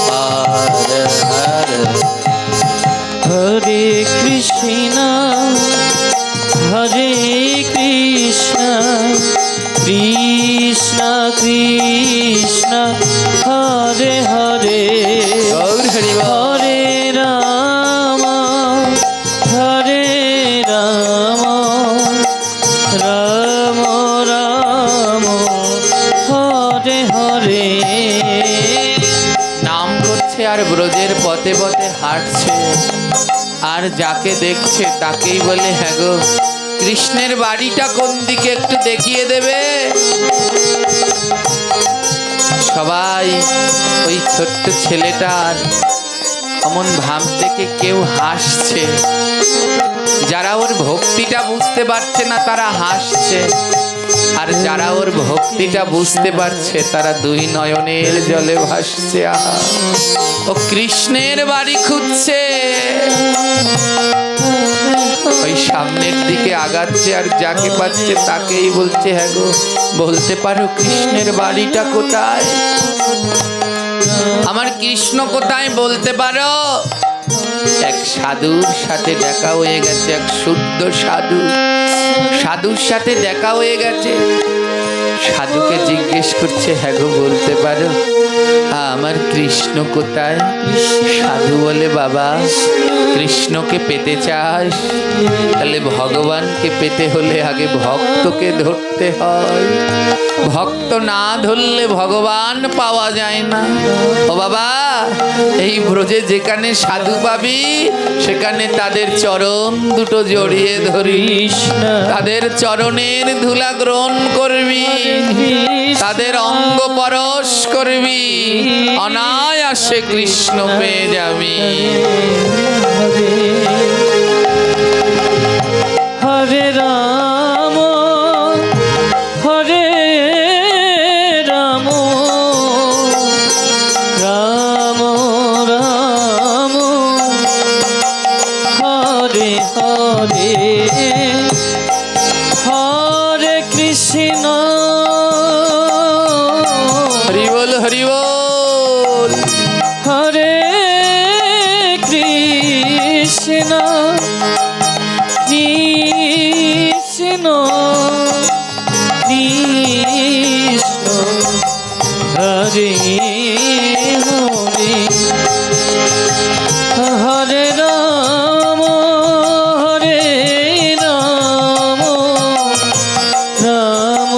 [SPEAKER 1] হরে হরে,
[SPEAKER 2] হরে কৃষ্ণ কৃষ্ণ কৃষ্ণ হরে হরে,
[SPEAKER 1] গৌর হরি বল।
[SPEAKER 2] হরে রাম রাম রাম হরে হরে,
[SPEAKER 1] নাম করছে আর ব্রজের পথে পথে হাঁটছে, আর যাকে দেখছে তাকেই বলে, হ্যাঁ গো, কৃষ্ণের বাড়িটা কোন দিকে একটু দেখিয়ে দেবে। সবাই ওই ছোট্ট ছেলেটার অমন ভাব দেখে কেউ হাসছে, যারা ওর ভক্তিটা বুঝতে পারছে না তারা হাসছে, আর যারা ওর ভক্তিটা বুঝতে পারছে তারা দুই নয়নের জলে ভাসছে। আহা, ও কৃষ্ণের বাড়ি খুঁজছে, ওই সামনের দিকে আগাচ্ছে, আর যাকে পাচ্ছে তাকেই বলছে, হ্যাঁ গো বলতে পারো কৃষ্ণের বাড়িটা কোথায়, আমার কৃষ্ণ কোথায় বলতে পারো? এক সাধুর সাথে দেখা হয়ে গেছে, এক শুদ্ধ সাধু, সাধুর সাথে দেখা হয়ে গেছে। সাধুকে জিজ্ঞেস করছে, হ্যাঁ গো বলতে পারো আমার কৃষ্ণ কোথায়? সাধু বলে, বাবা কৃষ্ণকে পেতে চাস? তাহলে ভগবানকে পেতে হলে আগে ভক্তকে ধরতে হয়, ভক্ত না ধরলে ভগবান পাওয়া যায় না। ও বাবা, এই ব্রজে যেখানে সাধু পাবি সেখানে তাদের চরণ দুটো জড়িয়ে ধরিস, তাদের চরণের ধুলা গ্রহণ করবি, তাদের অঙ্গ পরশ করবি, অনায়াসে কৃষ্ণ পেয়ে যাবি।
[SPEAKER 2] হরে রাম হরে রাম রাম রাম হরে হরে হরে কৃষ্ণ
[SPEAKER 1] হরি বল হরি বল।
[SPEAKER 2] হরে কৃষ্ণ কৃষ্ণ কৃষ্ণ হরে হরে হরে রাম হরে রাম রাম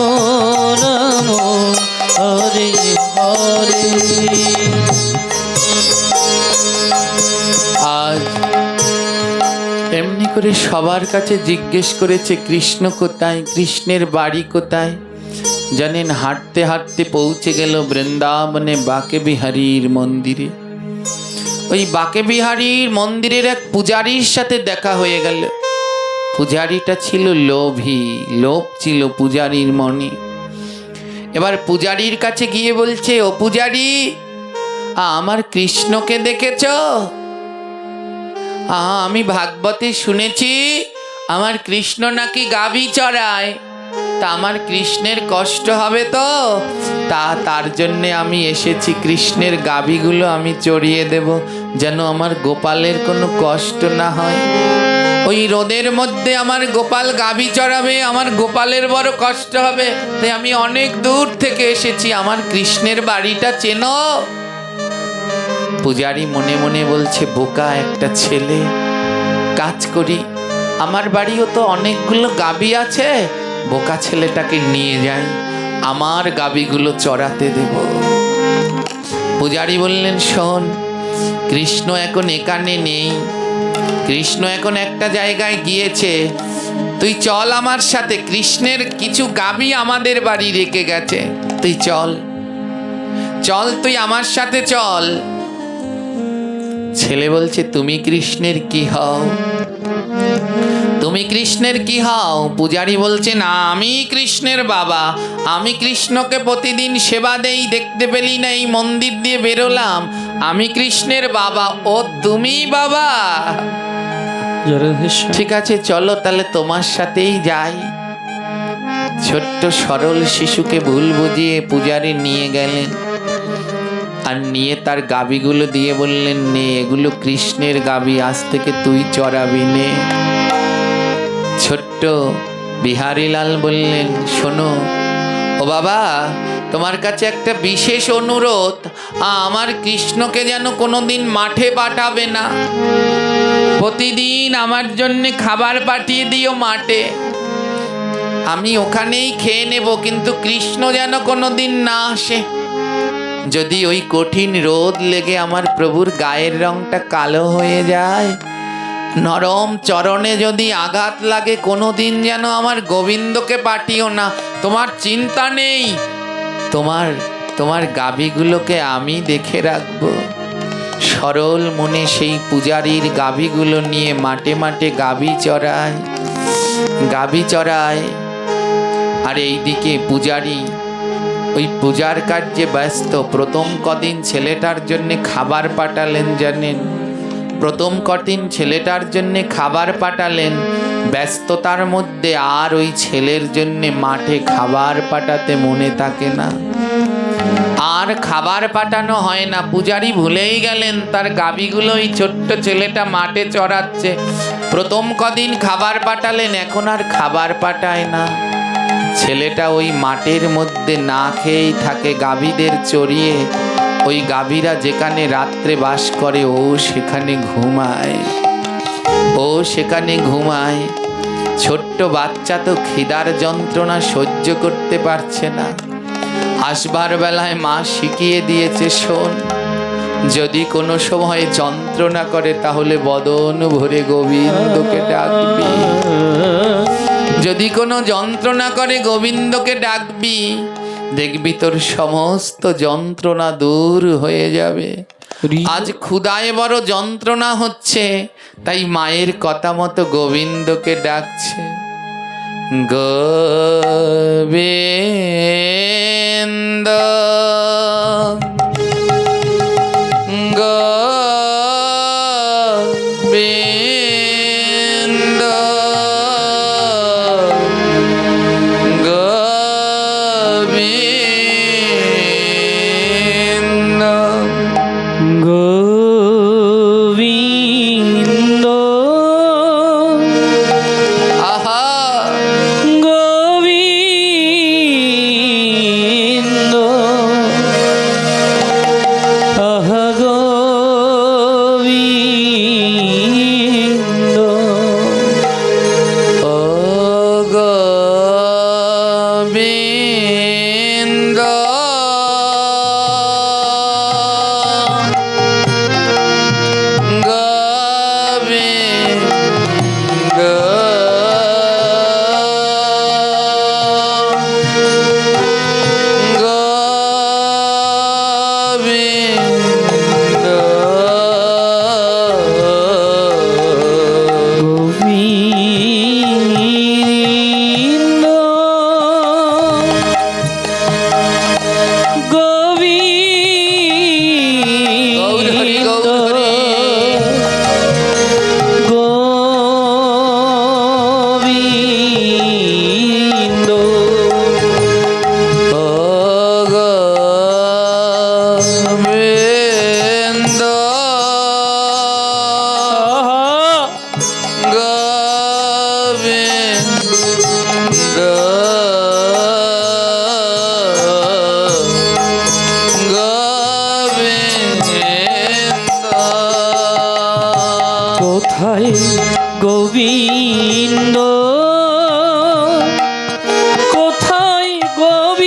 [SPEAKER 2] রাম হরে হরে।
[SPEAKER 1] আজ এমনি করে সবার কাছে জিজ্ঞেস করেছে কৃষ্ণ কোথায়, কৃষ্ণের বাড়ি কোথায়। জানেন, হাঁটতে হাঁটতে পৌঁছে গেল বৃন্দাবনে বাঁকে বিহারীর মন্দিরে। ওই বাঁকে বিহারীর মন্দিরের এক পূজারীর সাথে দেখা হয়ে গেল। পূজারীটা ছিল লোভী, লোভ ছিল পূজারীর মনে। এবার পূজারীর কাছে গিয়ে বলছে, ও পূজারী, আমার কৃষ্ণকে দেখেছ? আমি ভাগবতে শুনেছি আমার কৃষ্ণ নাকি গাভী চড়ায়, তা আমার কৃষ্ণের কষ্ট হবে তো, তার জন্যে আমি এসেছি, কৃষ্ণের গাভীগুলো আমি চড়িয়ে দেব, যেন আমার গোপালের কোনো কষ্ট না হয়। ওই রোদের মধ্যে আমার গোপাল গাভী চড়াবে, আমার গোপালের বড় কষ্ট হবে, তাই আমি অনেক দূর থেকে এসেছি, আমার কৃষ্ণের বাড়িটা চেনো? পূজারী মনে মনে বলছে, বোকা একটা ছেলে, কাজ করি, আমার বাড়িও তো অনেকগুলো গাভী আছে, বোকা ছেলেটাকে নিয়ে যাই, আমার গাভীগুলো চড়াতে দেব। পূজারী বললেন, শোন, কৃষ্ণ এখন এখানে নেই, কৃষ্ণ এখন একটা জায়গায় গিয়েছে, তুই চল আমার সাথে, কৃষ্ণের কিছু গাভী আমাদের বাড়ি রেখে গেছে, তুই চল চল, তুই আমার সাথে চল। ছেলে বলছে, তুমি কৃষ্ণের কি হও? তুমি কৃষ্ণের কি হও? পূজারী বলছে, না, আমি কৃষ্ণের বাবা, আমি কৃষ্ণকে প্রতিদিন সেবা দেই, দেখতে পেলি না, এই মন্দির দিয়ে বেরোলাম, আমি কৃষ্ণের বাবা। ও তুমি বাবা? ঠিক আছে, চলো তাহলে তোমার সাথেই যাই। ছোট্ট সরল শিশুকে ভুল বুঝিয়ে পূজারী নিয়ে গেলেন, আর নিয়ে তার গাভীগুলো দিয়ে বললেন, নে, এগুলো কৃষ্ণের গাভী, আজ থেকে তুই চড়াবি, নে। ছোট্ট বিহারীলাল বললেন, শোনো ও বাবা, তোমার কাছে একটা বিশেষ অনুরোধ, আমার কৃষ্ণকে যেন কোনোদিন মাঠে পাঠাবে না, প্রতিদিন আমার জন্যে খাবার পাঠিয়ে দিও মাঠে, আমি ওখানেই খেয়ে নেব, কিন্তু কৃষ্ণ যেন কোনোদিন না আসে। যদি ওই কঠিন রোদ লেগে আমার প্রভুর গায়ের রংটা কালো হয়ে যায়, নরম চরণে যদি আঘাত লাগে, কোনোদিন যেন আমার গোবিন্দকে পাঠিও না। তোমার চিন্তা নেই, তোমার গাভীগুলোকে আমি দেখে রাখবো। সরল মনে সেই পূজারীর গাভীগুলো নিয়ে মাঠে মাঠে গাভী চড়ায়। আর এইদিকে পূজারী ওই পূজার কার্যে ব্যস্ত। প্রথম কদিন ছেলেটার জন্য খাবার পাঠালেন, জানেন, প্রথম কদিন ছেলেটার জন্য খাবার পাঠালেন। ব্যস্ততার মধ্যে আর ওই ছেলের জন্য মাঠে খাবার পাঠাতে মনে থাকে না, আর খাবার পাঠানো হয় না। পূজারী ভুলেই গেলেন তার গাভীগুলো ওই ছোট্ট ছেলেটা মাঠে চড়াচ্ছে। প্রথম কদিন খাবার পাঠালেন, এখন আর খাবার পাঠায় না। ছেলেটা ওই মাঠের মধ্যে না খেয়েই থাকে, গাভীদের চড়িয়ে। ওই গাভীরা যেখানে রাত্রে বাস করে ও সেখানে ঘুমায়। ছোট্ট বাচ্চা তো খিদার যন্ত্রণা সহ্য করতে পারছে না। আসবার বেলায় মা শিখিয়ে দিয়েছে, শোন, যদি কোনো সময় যন্ত্রণা করে তাহলে বদন ভরে গোবিন্দকে ডাকবি। যদি কোনো যন্ত্রণা করে গোবিন্দকে ডাকবি, দেখবি তোর সমস্ত যন্ত্রণা দূর হয়ে যাবে। আজ ক্ষুধায় বড় যন্ত্রণা হচ্ছে, তাই মায়ের কথা মতো গোবিন্দকে ডাকছে। গোবিন্দ গোবিন্দ গোবিন্দ
[SPEAKER 2] গোবিন্দ
[SPEAKER 1] আহা
[SPEAKER 2] গোবিন্দ আহা গোবিন্দ
[SPEAKER 1] ও গোবিন্দ
[SPEAKER 2] কোথায় গোবিন্দ, কোথায় গোবিন্দ,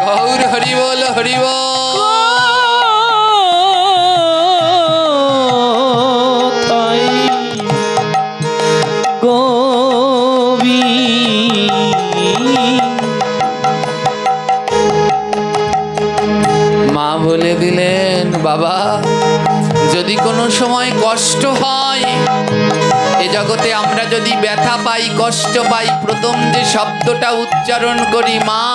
[SPEAKER 1] গৌর হরি বল হরি বল।
[SPEAKER 2] কোথায় গোবিন্দ।
[SPEAKER 1] মা বলে দিলেন, বাবা, যদি কোনো সময় কষ্ট হয়, এ জগতে আমরা যদি ব্যথা পাই, কষ্ট পাই, প্রথম যে শব্দটা উচ্চারণ করি মা,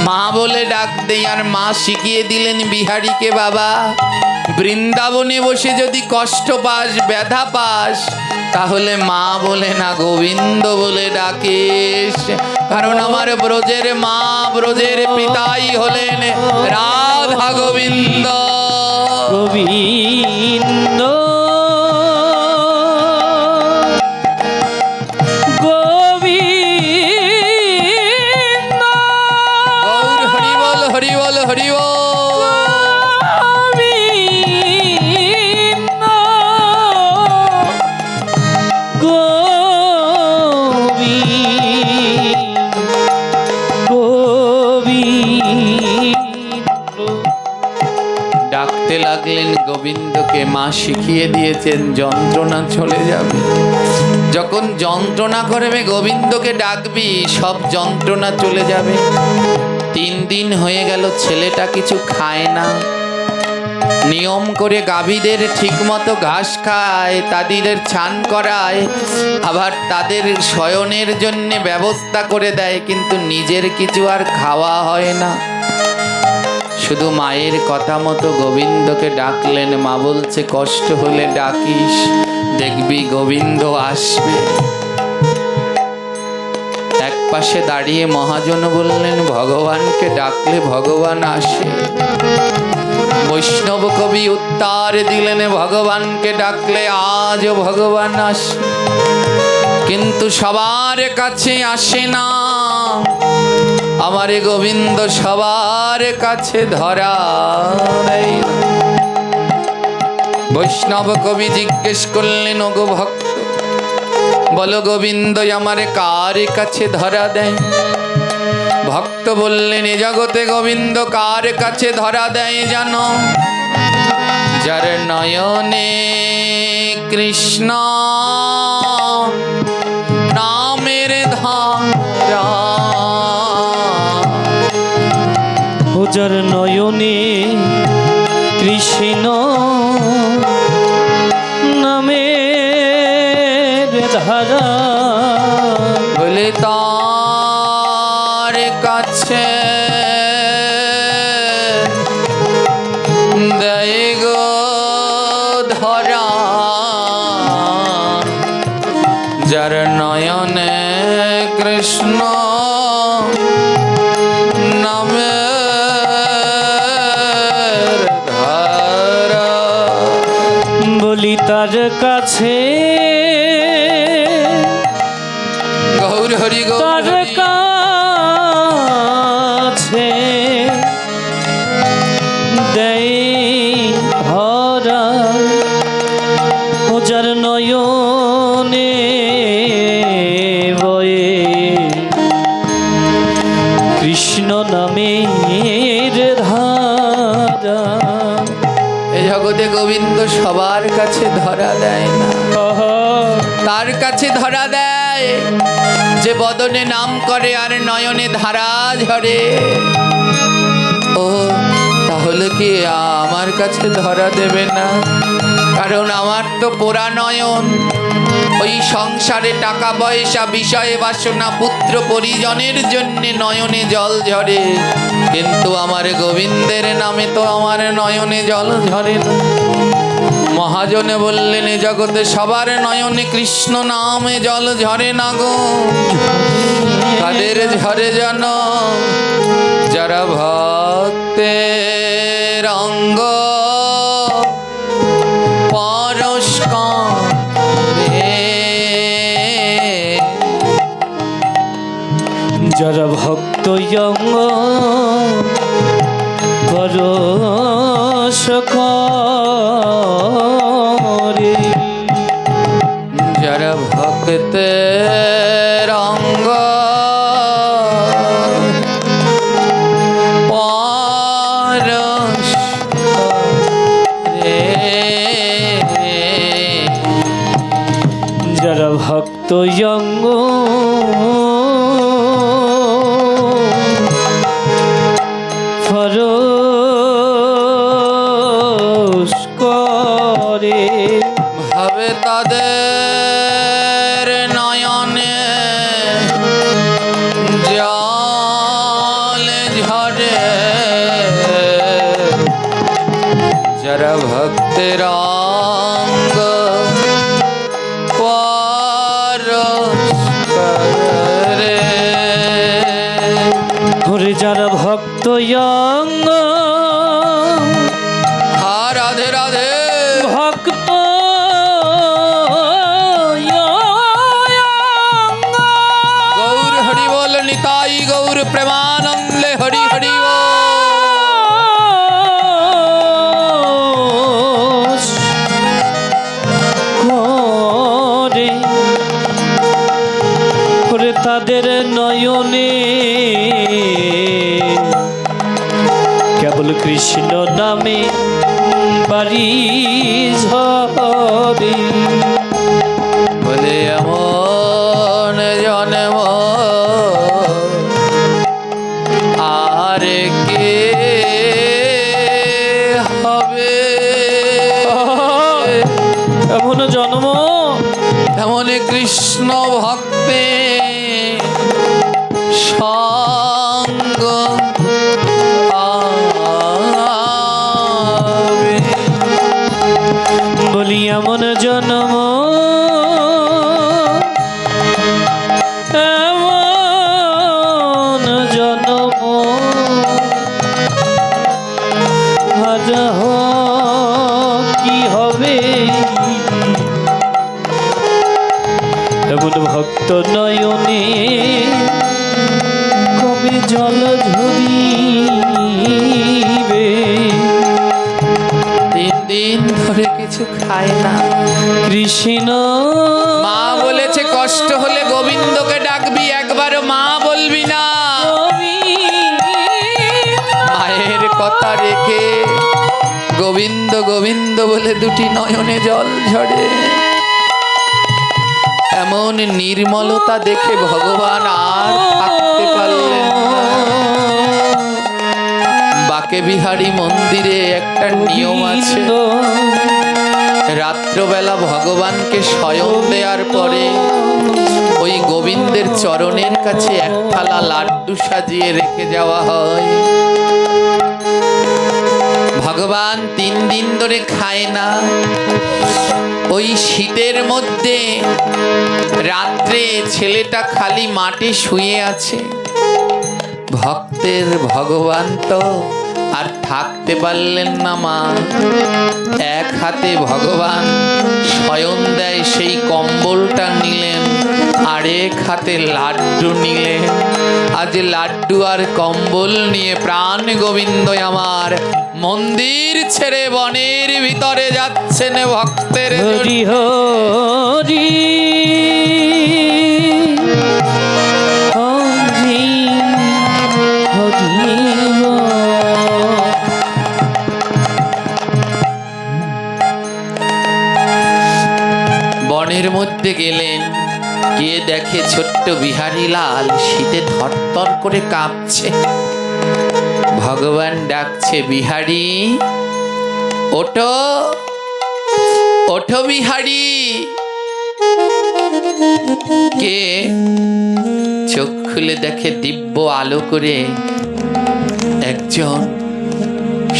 [SPEAKER 1] মা বলে ডাক দেই। আর মা শিখিয়ে দিলেন বিহারীকে, বাবা, বৃন্দাবনে বসে যদি কষ্ট পাস, ব্যথা পাস, তাহলে মা বলে না গোবিন্দ বলে ডাকিস। কারণ আমার ব্রজের মা, ব্রজের পিতাই হলেন রাধা গোবিন্দ।
[SPEAKER 2] গোবিন্দ গোবিন্দ
[SPEAKER 1] গৌর হরি বল হরি বল হরি বল। ডাকতে লাগলেন গোবিন্দকে। মা শিখিয়ে দিয়েছেন যন্ত্রণা চলে যাবে। যখন যন্ত্রণা করবে গোবিন্দকে ডাকবি, সব যন্ত্রণা চলে যাবে। 3 দিন হয়ে গেল ছেলেটা কিছু খায় না। নিয়ম করে গাভীদের ঠিকমতো ঘাস খায়, তাদের ছান করায়, আবার তাদের শয়নের জন্য ব্যবস্থা করে দেয়, কিন্তু নিজের কিছু আর খাওয়া হয় না। শুধু মায়ের কথা মতো গোবিন্দকে ডাকলেন। মা বলছে, কষ্ট হলে ডাকিস, দেখবি গোবিন্দ আসবে। এক পাশে দাঁড়িয়ে মহাজন বললেন, ভগবানকে ডাকলে ভগবান আসে। বৈষ্ণব কবি উত্তর দিলেন, ভগবানকে ডাকলে আজও ভগবান আসে, কিন্তু সবার কাছে আসে না। আমারে গোবিন্দ সবার কাছে ধরা দেয় না। বৈষ্ণব কবি জিজ্ঞেস করলেন, ওগো ভক্ত, বলো গোবিন্দ আমারে কার কাছে ধরা দেয়? ভক্ত বললেন, এ জগতে গোবিন্দ কার কাছে ধরা দেয় জানো? যার নয়নে কৃষ্ণ নামের ধারা,
[SPEAKER 2] ও যার নয়নে কৃষ্ণ নামের ধারা,
[SPEAKER 1] বলে তার কাছে দেয় গো ধরা। যার নয়নে কৃষ্ণ নামের ধারা,
[SPEAKER 2] বলি তার কাছে,
[SPEAKER 1] গৌর হরি গৌর
[SPEAKER 2] তার
[SPEAKER 1] হরি।
[SPEAKER 2] কাছে দেয় ধরা। ও যার নয়নে বয়ে কৃষ্ণ নামের ধারা।
[SPEAKER 1] এই জগতে গোবিন্দ সবার কাছে ধরা দেয় না, তার কাছে ধরা দেয় যে বদনে নাম করে আর নয়নে ধারা ঝরে। ও তাহলে কি আমার কাছে ধরা দেবে না? কারণ আমার তো পোড়া নয়ন, ওই সংসারে টাকা পয়সা বিষয়ে বাসনা পুত্র পরিজনের জন্য নয়নে জল ঝরে, কিন্তু আমার গোবিন্দের নামে তো আমার নয়নে জল ঝরে না। মহাজনে বললেন, এ জগতে সবার নয়নে কৃষ্ণ নামে জল ঝরে না গো। কাদের ঝরে যেন? যারা ভক্তের অঙ্গ পরশ করে,
[SPEAKER 2] যারা ভক্ত অঙ্গ পরশ করে,
[SPEAKER 1] যারা ভক্তের অঙ্গ পরশ করে,
[SPEAKER 2] যারা ভক্ত অঙ্গ পরশ করে,
[SPEAKER 1] ভাবে তাদের নয়নে জল ঝরে। যারা ভক্তের অঙ্গ পরশ করে,
[SPEAKER 2] ওরে যারা ভক্ত অঙ্গ
[SPEAKER 1] রাধে রাধে
[SPEAKER 2] ভক্ত
[SPEAKER 1] গৌর হরি বল, নিতাই গৌর প্রেমানন্দে হরি হরি বল।
[SPEAKER 2] করে ওরে তাদের নয়নে কেবল কৃষ্ণ নামে বাড়ি ঝরে।
[SPEAKER 1] বলে এমন জন্ম আর আর কে হবে?
[SPEAKER 2] এমন জন্ম
[SPEAKER 1] এমন কৃষ্ণ ভক্তে সঙ্গ পাবে।
[SPEAKER 2] বলি এমন জন্ম এমন জন্ম আজ কি হবে? এমন ভক্ত নয়নে কবে জল ঝরিবে?
[SPEAKER 1] 3 দিন ধরে কিছু খায় না।
[SPEAKER 2] কৃষ্ণ
[SPEAKER 1] মা বলেছে কষ্ট হলে গোবিন্দকে ডাকবি, একবারও মা বলবি না। মায়ের কথা রেখে গোবিন্দ গোবিন্দ বলে 2টি নয়নে জল ঝরে। এমন নির্মলতা দেখে ভগবান আর থাকতে পারলেন না। বাকে বিহারী মন্দিরে একটা নিয়ম আছে, রাত্রবেলা ভগবানকে শয়ন দেওয়ার পরে ওই গোবিন্দের চরণের কাছে 1 থালা লাড্ডু সাজিয়ে রেখে যাওয়া হয়। ভগবান 3 দিন ধরে খায় না। ওই শীতের মধ্যে রাত্রে ছেলেটা খালি মাঠে শুয়ে আছে। ভক্তের ভগবান তো আর থাকতে পারলেন না। মা এক হাতে ভগবান শয়ন দেয় সেই কম্বলটা নিলেন, আরেক হাতে লাড্ডু নিলেন। আজ লাড্ডু আর কম্বল নিয়ে প্রাণ গোবিন্দ আমার মন্দির ছেড়ে বনের ভিতরে যাচ্ছেন ভক্তের জন্য।
[SPEAKER 2] হরি হরি হরি হরি
[SPEAKER 1] বনের মধ্যে গেলেন, গিয়ে দেখে ছোট্ট বিহারী লাল শীতে থরথর করে কাঁপছে। ভগবান ডাকছে, বিহারী ওঠো ওঠো বিহারী। কে? চোখ খুলে দেখে দিব্য আলো করে একজন,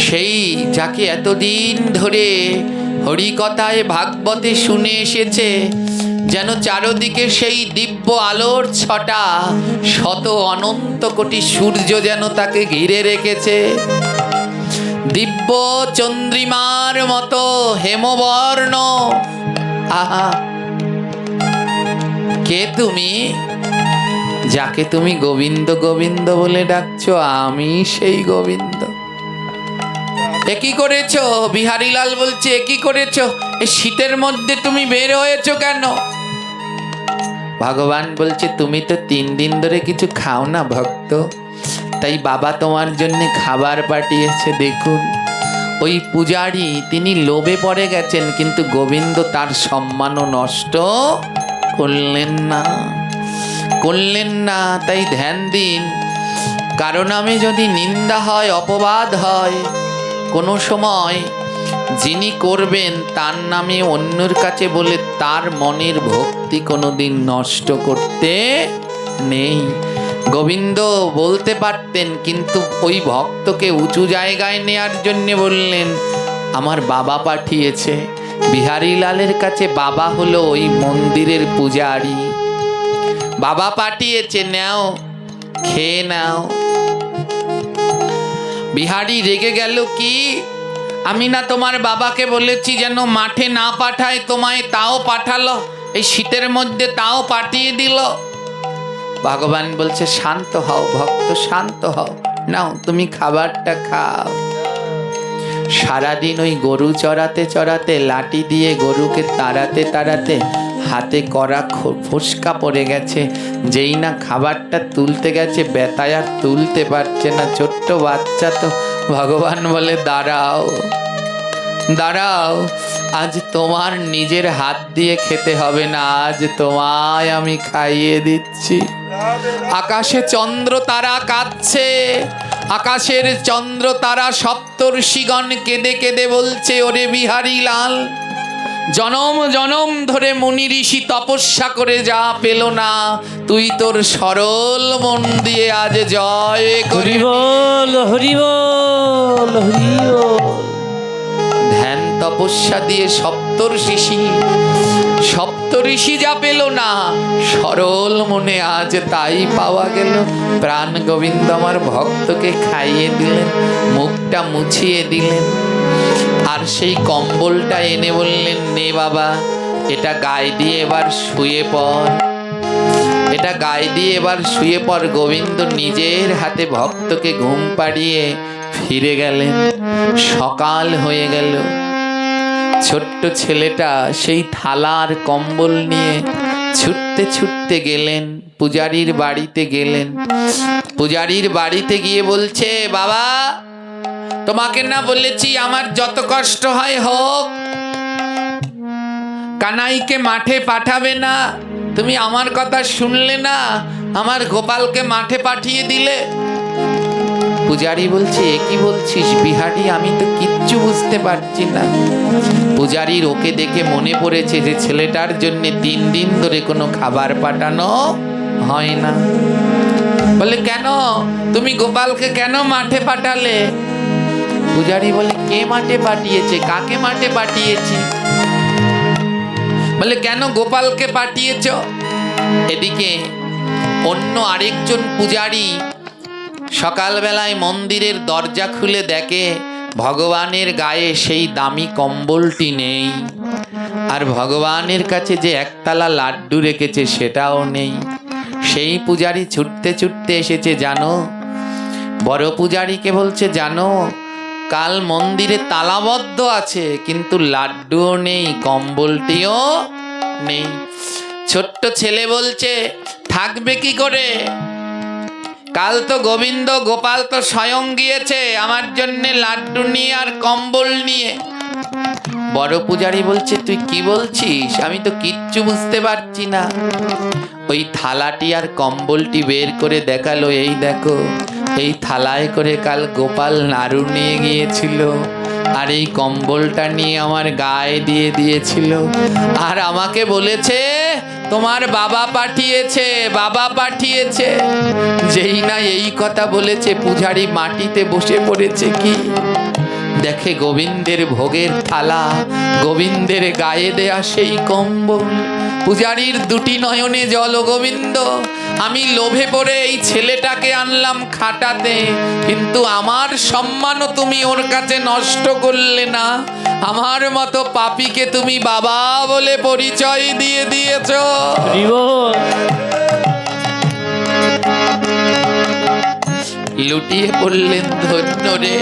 [SPEAKER 1] সেই যাকে এতদিন ধরে হরিকথায় ভাগবতে শুনে এসেছে। যেন চারদিকে সেই দিব্য আলোর ছটা, শত অনন্ত কোটি সূর্য যেন তাকে ঘিরে রেখেছে। দিব্য চন্দ্রিমার মতো হেমবর্ণ। আহা, কে তুমি? যাকে তুমি গোবিন্দ গোবিন্দ বলে ডাকছো, আমি সেই গোবিন্দ। এ কি করেছো? বিহারীলাল বলছে, এ কি করেছো? এই শীতের মধ্যে তুমি বের হয়েছো কেন? ভগবান বলছে, তুমি তো 3 দিন ধরে কিছু খাও না ভক্ত, তাই বাবা তোমার জন্য খাবার পাঠিয়েছে। দেখুন, ওই পূজারী তিনি লোভে পড়ে গেছেন, কিন্তু গোবিন্দ তার সম্মানও নষ্ট করলেন না। তাই ধ্যান দিন, কারো নামে যদি নিন্দা হয়, অপবাদ হয়, কোনো সময় যিনি করবেন তার নামে অন্যের কাছে বলে তার মনের ভক্তি কোনোদিন নষ্ট করতে নেই। গোবিন্দ বলতে পারতেন, কিন্তু ওই ভক্তকে উঁচু জায়গায় নেয়ার জন্য বললেন, আমার বাবা পাঠিয়েছে। বিহারীলালের কাছে বাবা হলো ওই মন্দিরের পূজারী। বাবা পাঠিয়েছে, নাও, খেয়ে নাও। বিহারী রেগে গেল, কি? আমি না তোমার বাবাকে বলেছি যেন মাঠে না পাঠায় তোমায়, তাও পাঠালো। এই শীতের মধ্যে তাও পাঠিয়ে দিল। ভগবান বলছে, শান্ত হও ভক্ত, শান্ত হও, নাও তুমি খাবারটা খাও। সারাদিন ওই গরু চড়াতে চড়াতে, লাঠি দিয়ে গরুকে তাড়াতে তাড়াতে হাতে কড়া ফোসকা পড়ে গেছে। যেই না খাবারটা তুলতে গেছে, ব্যথায় আর তুলতে পারছে না। ছোট্ট বাচ্চা তো। ভগবান বলে, দাঁড়াও দাঁড়াও, আজ তোমার নিজের হাত দিয়ে খেতে হবে না, আজ তোমায় আমি খাইয়ে দিচ্ছি। আকাশে চন্দ্র তারা কাঁদছে, আকাশের চন্দ্র তারা সপ্তর্ষিগণ কেঁদে কেঁদে বলছে, ওরে বিহারী লাল, জনম জনম ধরে মুনি ঋষি তপস্যা করে যা পেল না, তুই তোর সরল মন দিয়ে আজ জয় করি।
[SPEAKER 2] হরি বল হরি বল হরি বল।
[SPEAKER 1] ধ্যান তপস্যা দিয়ে সপ্তর্ষি যা পেল না, সরল মনে আজ তাই পাওয়া গেল। প্রাণ গোবিন্দ আমার ভক্তকে খাইয়ে দিলেন, মুখটা মুছিয়ে দিলেন, আর সেই কম্বলটা এনে বললেন, নে বাবা, এটা গায়ে দিয়ে এবার শুয়ে পড়, এটা গায়ে দিয়ে এবার শুয়ে পড়। গোবিন্দ নিজের হাতে ভক্তকে ঘুম পাড়িয়ে ফিরে গেলেন। সকাল হয়ে গেল। ছোট্ট ছেলেটা সেই থালার কম্বল নিয়ে ছুটতে ছুটতে গেলেন, পূজারীর বাড়িতে গেলেন। পূজারীর বাড়িতে গিয়ে বলছে, বাবা, তোমাকে না বলেছি আমার যত কষ্ট হয় হোক, কানাইকে মাঠে পাঠাবে না, তুমি আমার কথা শুনলে না, আমার গোপালকে মাঠে পাঠিয়ে দিলে। পূজারী বলছে, এ কি বলছিস বিহারী, আমি তো কিচ্ছু বুঝতে পারছি না। পূজারীর ওকে দেখে মনে পড়েছে যে ছেলেটার জন্য 3 দিন ধরে কোনো খাবার পাঠানো হয় না। বলে, কেন তুমি গোপালকে কেন মাঠে পাঠালে? পূজারী বলে, কে মাঠে পাঠিয়েছে, কাকে মাঠে পাঠিয়েছি? বলে, কেন গোপালকে পাঠিয়েছ? এদিকে অন্য আরেকজন পূজারী সকালবেলায় মন্দিরের দরজা খুলে দেখে ভগবানের গায়ে সেই দামি কম্বলটি নেই, আর ভগবানের কাছে যে একতলা লাড্ডু রেখেছে সেটাও নেই। সেই পূজারী ছুটতে ছুটতে এসেছে, জানো, বড় পূজারীকে বলছে, জানো, কাল মন্দিরে তালাবদ্ধ আছে, কিন্তু লাড্ডুও নেই, কম্বলটিও নেই। ছোট্ট ছেলে বলছে, থাকবে কি করে? কাল তো গোবিন্দ গোপাল তো স্বয়ং গিয়েছে আমার জন্য লাড্ডু নিয়ে আর কম্বল নিয়ে। বড় পূজারী বলছে, তুই কি বলছিস, আমি তো কিচ্ছু বুঝতে পারছি না। ওই থালাটি আর কম্বলটি বের করে দেখালো, এই দেখো, এই থালায় করে কাল গোপাল নাড়ু নিয়ে গিয়েছিল, আর এই কম্বলটা নিয়ে আমার গায়ে দিয়ে দিয়েছিল, আর আমাকে বলেছে তোমার বাবা পাঠিয়েছে, বাবা পাঠিয়েছে। যেই না এই কথা বলেছে, পূজারী মাটিতে বসে পড়েছে। কি দেখে গোবিন্দের ভোগের থালা, গোবিন্দের গায়ে দেয়া সেই কম্বল। পূজারীর 2টি নয়নে জল। গোবিন্দ, আমি লোভে পড়ে এই ছেলেটাকে আনলাম খাটাতে, কিন্তু আমার সম্মানও তুমি ওর কাছে নষ্ট করলে না। আমার মতো পাপীকে তুমি বাবা বলে পরিচয় দিয়ে দিয়েছ। লুটিয়ে পড়লেন, ধন্য রে,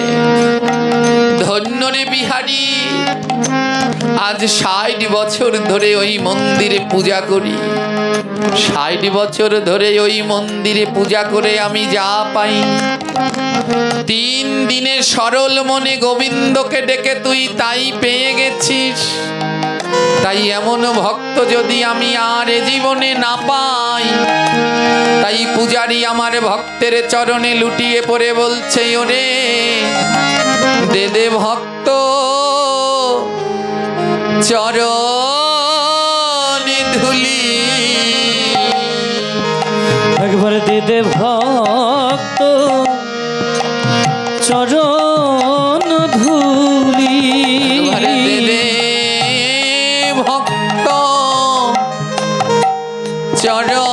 [SPEAKER 1] ধন্য রে বিহারী, আজ 60 বছর ধরে ওই মন্দিরে পূজা করি, 60 বছর ধরে ওই মন্দিরে পূজা করে আমি যা পাইনি, 3 দিনে সরল মনে গোবিন্দকে ডেকে তুই তাই পেয়ে গেছিস। তাই এমন ভক্ত যদি আমি আর এ জীবনে না পাই, তাই পূজারী আমার ভক্তের চরণে লুটিয়ে পড়ে বলছে, ওরে দে দে ভক্ত চরণে ধুলি,
[SPEAKER 2] একবার দে দে ভক্ত চরণ ধুলি,
[SPEAKER 1] একবার দে দে ভক্ত চরণ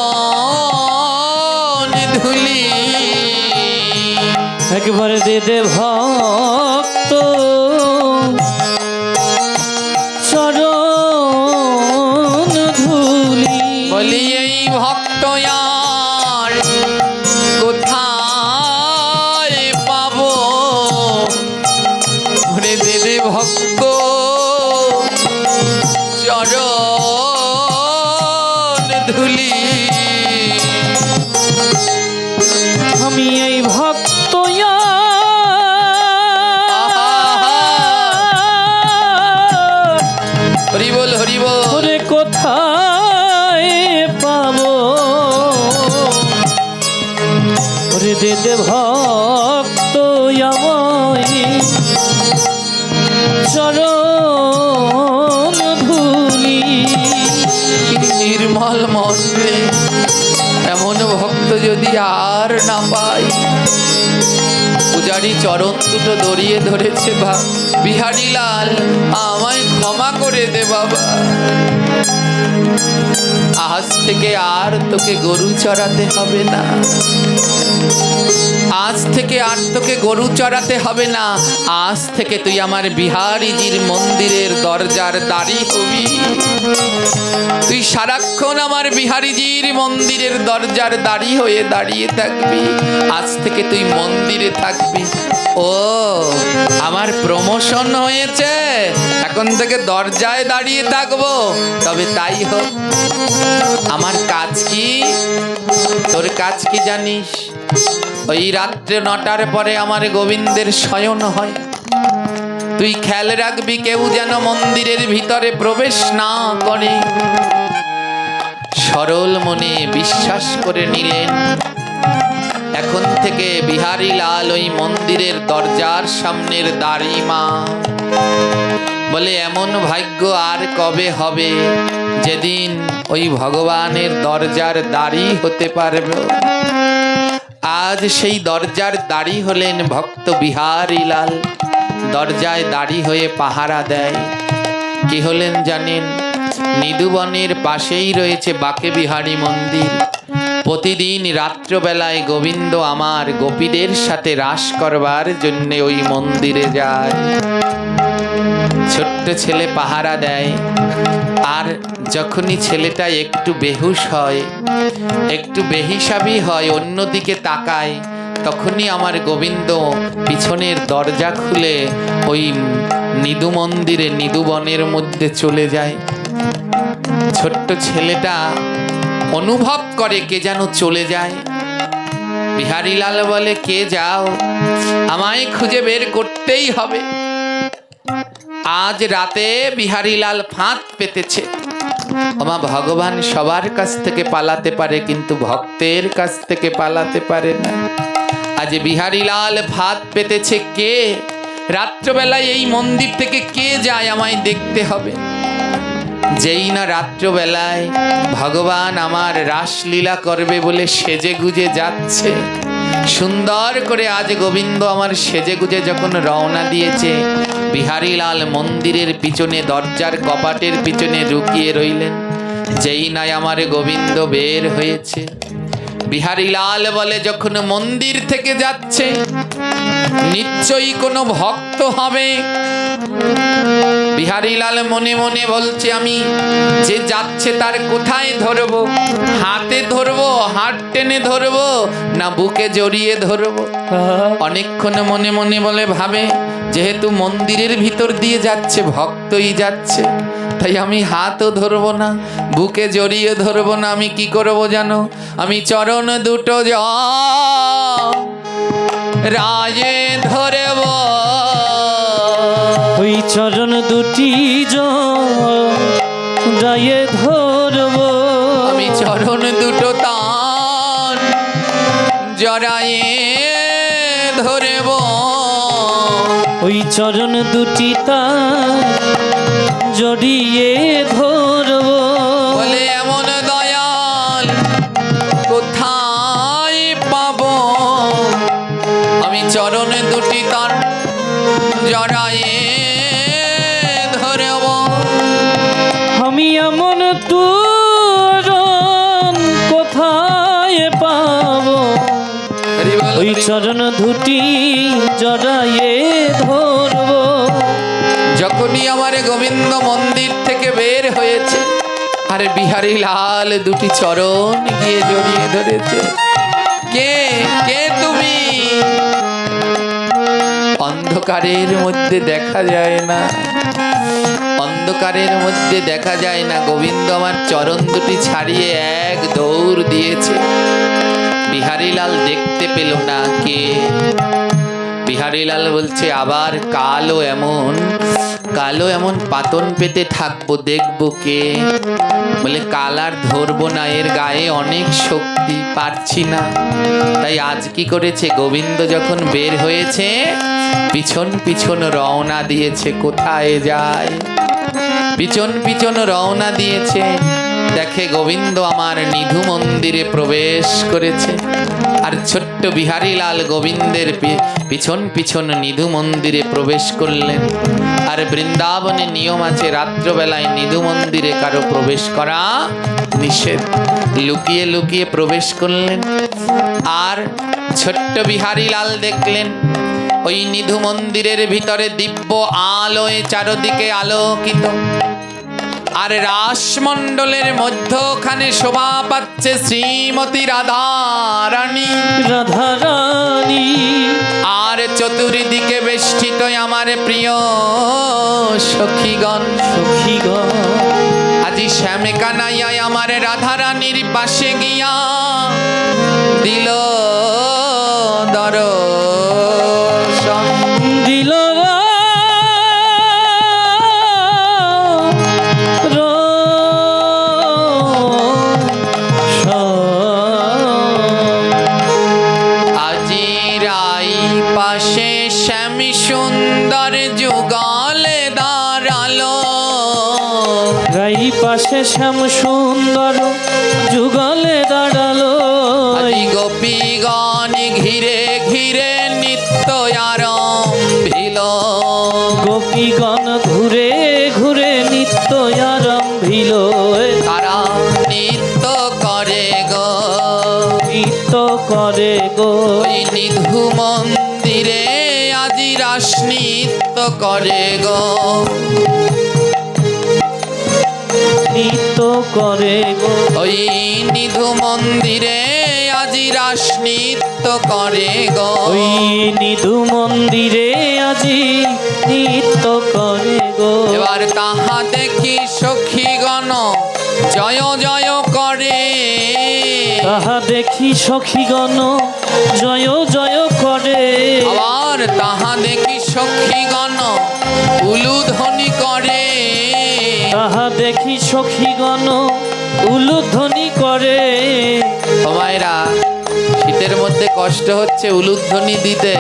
[SPEAKER 1] ধুলি,
[SPEAKER 2] একবার দে দে ভক্ত চরণ ধুলি।
[SPEAKER 1] বলি এই ভক্ত আর কোথায় পাবো? ওরে দে দে ভক্ত চরণ ধুলি।
[SPEAKER 2] আমি এই ভক্ত
[SPEAKER 1] হরি বল হরি বল।
[SPEAKER 2] ওরে কোথায় পাবো? আমায় চরণ ধুলি।
[SPEAKER 1] কি নির্মল মন রে, এমন ভক্ত যদি আর না পাই। পূজারি চরণ দুটো দড়িয়ে ধরেছে, বিহারী লাল আমায় ক্ষমা করে দে বাবা। আজ থেকে আর তোকে গরু চড়াতে হবে না, আজ থেকে আর তোকে গরু চড়াতে হবে না। আজ থেকে তুই আমার বিহারীজির মন্দিরের দরজার দাঁড়ি হবি। তুই সারাক্ষণ আমার বিহারীজির মন্দিরের দরজার দাঁড়ি হয়ে দাঁড়িয়ে থাকবি। আজ থেকে তুই মন্দিরে থাকবি। ও আমার প্রমোশন হয়েছে, এখন থেকে দরজায় দাঁড়িয়ে থাকবো। তবে তাই হোক, আমার কাজ কি? তোর কাজ কি জানিস? ওই রাত্রে 9টার পরে আমার গোবিন্দের শয়ন হয়। তুই খেয়াল রাখবি কেউ যেন মন্দিরের ভিতরে প্রবেশ না করে। সরল মনে বিশ্বাস করে নিলেন। এখন থেকে বিহারী লাল ওই মন্দিরের দরজার সামনের দাঁড়ি মা। বলে এমন ভাগ্য আর কবে হবে যেদিন ওই ভগবানের দরজার দাঁড়ি হতে পারবে। আজ সেই দরজার দাঁড়ি হলেন ভক্ত বিহারী লাল। দরজায় দাঁড়ি হয়ে পাহারা দেয়। কি হলেন জানেন? নিদুবনের পাশেই রয়েছে বাকে বিহারী মন্দির। প্রতিদিন রাত্রবেলায় গোবিন্দ আমার গোপীদের সাথে রাস করবার জন্য ওই মন্দিরে যায়। ছোট্ট ছেলে পাহারা দেয়। আর যখনই ছেলেটা একটু বেহুশ হয়, একটু বেহিসাবি হয়, অন্যদিকে তাকায়, তখনই আমার গোবিন্দ পিছনের দরজা খুলে ওই নিদু মন্দিরে নিদুবনের মধ্যে চলে যায়। ছোট্ট ছেলেটা অনুভব করে কে যেন চলে যায়। বিহারী লাল বলে, কে যাও? আমায় খুঁজে বের করতেই হবে। আজ রাতে বিহারী লাল ফাঁদ পেতেছে। আমা ভগবান সবার কাছ থেকে পালাতে পারে, কিন্তু ভক্তের কাছ থেকে পালাতে পারে না। আজ বিহারী লাল ফাঁদ পেতেছে। কে রাত্রবেলায় এই মন্দির থেকে কে যায় আমায় দেখতে হবে। যেই না রাত্রবেলায় ভগবান আমার রাসলীলা করবে বলে সেজে গুজে যাচ্ছে, সুন্দর করে আজ গোবিন্দ আমার সেজে গুজে যখন রওনা দিয়েছে, বিহারী লাল মন্দিরের পিছনে দরজার কপাটের পিছনে লুকিয়ে রইলেন। যেই নাই আমার গোবিন্দ বের হয়েছে, বিহারী লাল বলে যখন মন্দির থেকে যাচ্ছে নিশ্চয়ই কোনো ভক্ত হবে। বিহারী লাল মনে মনে বলছে, আমি যে যাচ্ছে তার কোথায় ধরবো? হাতে ধরবো, হাত টেনে ধরবো, না বুকে জড়িয়ে ধরবো? অনেকক্ষণ মনে মনে বলে ভাবে, যেহেতু মন্দিরের ভিতর দিয়ে যাচ্ছে, ভক্তই যাচ্ছে, তাই আমি হাতও ধরবো না, বুকে জড়িয়ে ধরবো না। আমি কি করবো জানো? আমি চরণ দুটো রাজে ধরব।
[SPEAKER 2] ওই চরণ দুটি জড়ায়ে ধরব।
[SPEAKER 1] আমি চরণ দুটো তান জড়ায়ে ধরব।
[SPEAKER 2] ওই চরণ দুটি তান জড়িয়ে ধরব।
[SPEAKER 1] বলে এমন দয়াল কোথায় পাবো? আমি চরণ দুটি তান জড়ায়ে ধরব।
[SPEAKER 2] আমি এমন চরণ কোথায় পাবো? ওই চরণ দুটি জড়ায়ে ধরব।
[SPEAKER 1] যখনই আমার গোবিন্দ মন্দির থেকে বের হয়েছে, আর বিহারী লাল দুটি চরণ গিয়ে জড়িয়ে ধরেছে। কে কে তুমি? অন্ধকারের মধ্যে দেখা যায় না, অন্ধকারের মধ্যে দেখা যায় না। গোবিন্দ আমার চরণ দুটি ছাড়িয়ে এক দৌড় দিয়েছে। বিহারী লাল দেখতে পেল না কে। বিহারী লাল বলছে, আবার কালো এমন পাতন পেতে থাকবো, দেখবো কে। বলে কাল আর ধরবো না, এর গায়ে অনেক শক্তি, পারছি না। তাই আজ কি করেছে, গোবিন্দ যখন বের হয়েছে পিছন পিছন রওনা দিয়েছে। কোথায় যায়? পিছন পিছন রওনা দিয়েছে। দেখে গোবিন্দ আমার নিধু মন্দিরে প্রবেশ করেছে। আর ছোট্ট বিহারীলাল গোবিন্দের পিছন পিছন নিধু মন্দিরে প্রবেশ করলেন। আর বৃন্দাবনে নিয়ম আছে, রাত্রবেলায় নিধু মন্দিরে কারো প্রবেশ করা নিষেধ। লুকিয়ে লুকিয়ে প্রবেশ করলেন। আর ছোট্ট বিহারীলাল দেখলেন ওই নিধু মন্দিরের ভিতরে দিব্য আলোয় চারদিকে আলোকিত। আর রাসমণ্ডলের মধ্যখানে শোভা পাচ্ছে শ্রীমতী রাধারানী।
[SPEAKER 2] রাধারানী
[SPEAKER 1] আর চতুর্দিকে বেষ্টিত আমার প্রিয় সখীগণ।
[SPEAKER 2] সখীগণ
[SPEAKER 1] আজি শ্যামে কানাইয়া আমার রাধারানীর পাশে গিয়া দিল দর্শন।
[SPEAKER 2] দিল
[SPEAKER 1] আজি রাই পাশে শ্যামী সুন্দর যুগলে দাঁড়ালো।
[SPEAKER 2] রাই পাশে শ্যাম সুন্দর যুগলে দাঁড়ালো।
[SPEAKER 1] আজি গোপীগণ ঘিরে ঘিরে নিত্য আরম্ভিল।
[SPEAKER 2] গোপীগণ ঘুরে ঘুরে নিত্য আরম্ভিল।
[SPEAKER 1] তারা নিত্য করে গো,
[SPEAKER 2] নিত্য করে গো।
[SPEAKER 1] ওই নিধু মন্দিরে আজি রাস নৃত্য করে গো।
[SPEAKER 2] নিত্য করে গো।
[SPEAKER 1] ওই নিধু মন্দিরে আজি রাস নৃত্য করে গো।
[SPEAKER 2] ওই নিধু মন্দিরে আজি নিত্য করে গো।
[SPEAKER 1] এবার তাহা দেখি সখীগণ জয় জয় করে।
[SPEAKER 2] তাহা দেখি সখীগণ জয় জয় করে।
[SPEAKER 1] আবার তাহা দেখি সখীগণ উলুধ্বনি করে।
[SPEAKER 2] তাহা দেখি সখীগণ উলুধ্বনি করে।
[SPEAKER 1] মায়েরা, শীতের মধ্যে কষ্ট হচ্ছে উলুধ্বনি দিতে।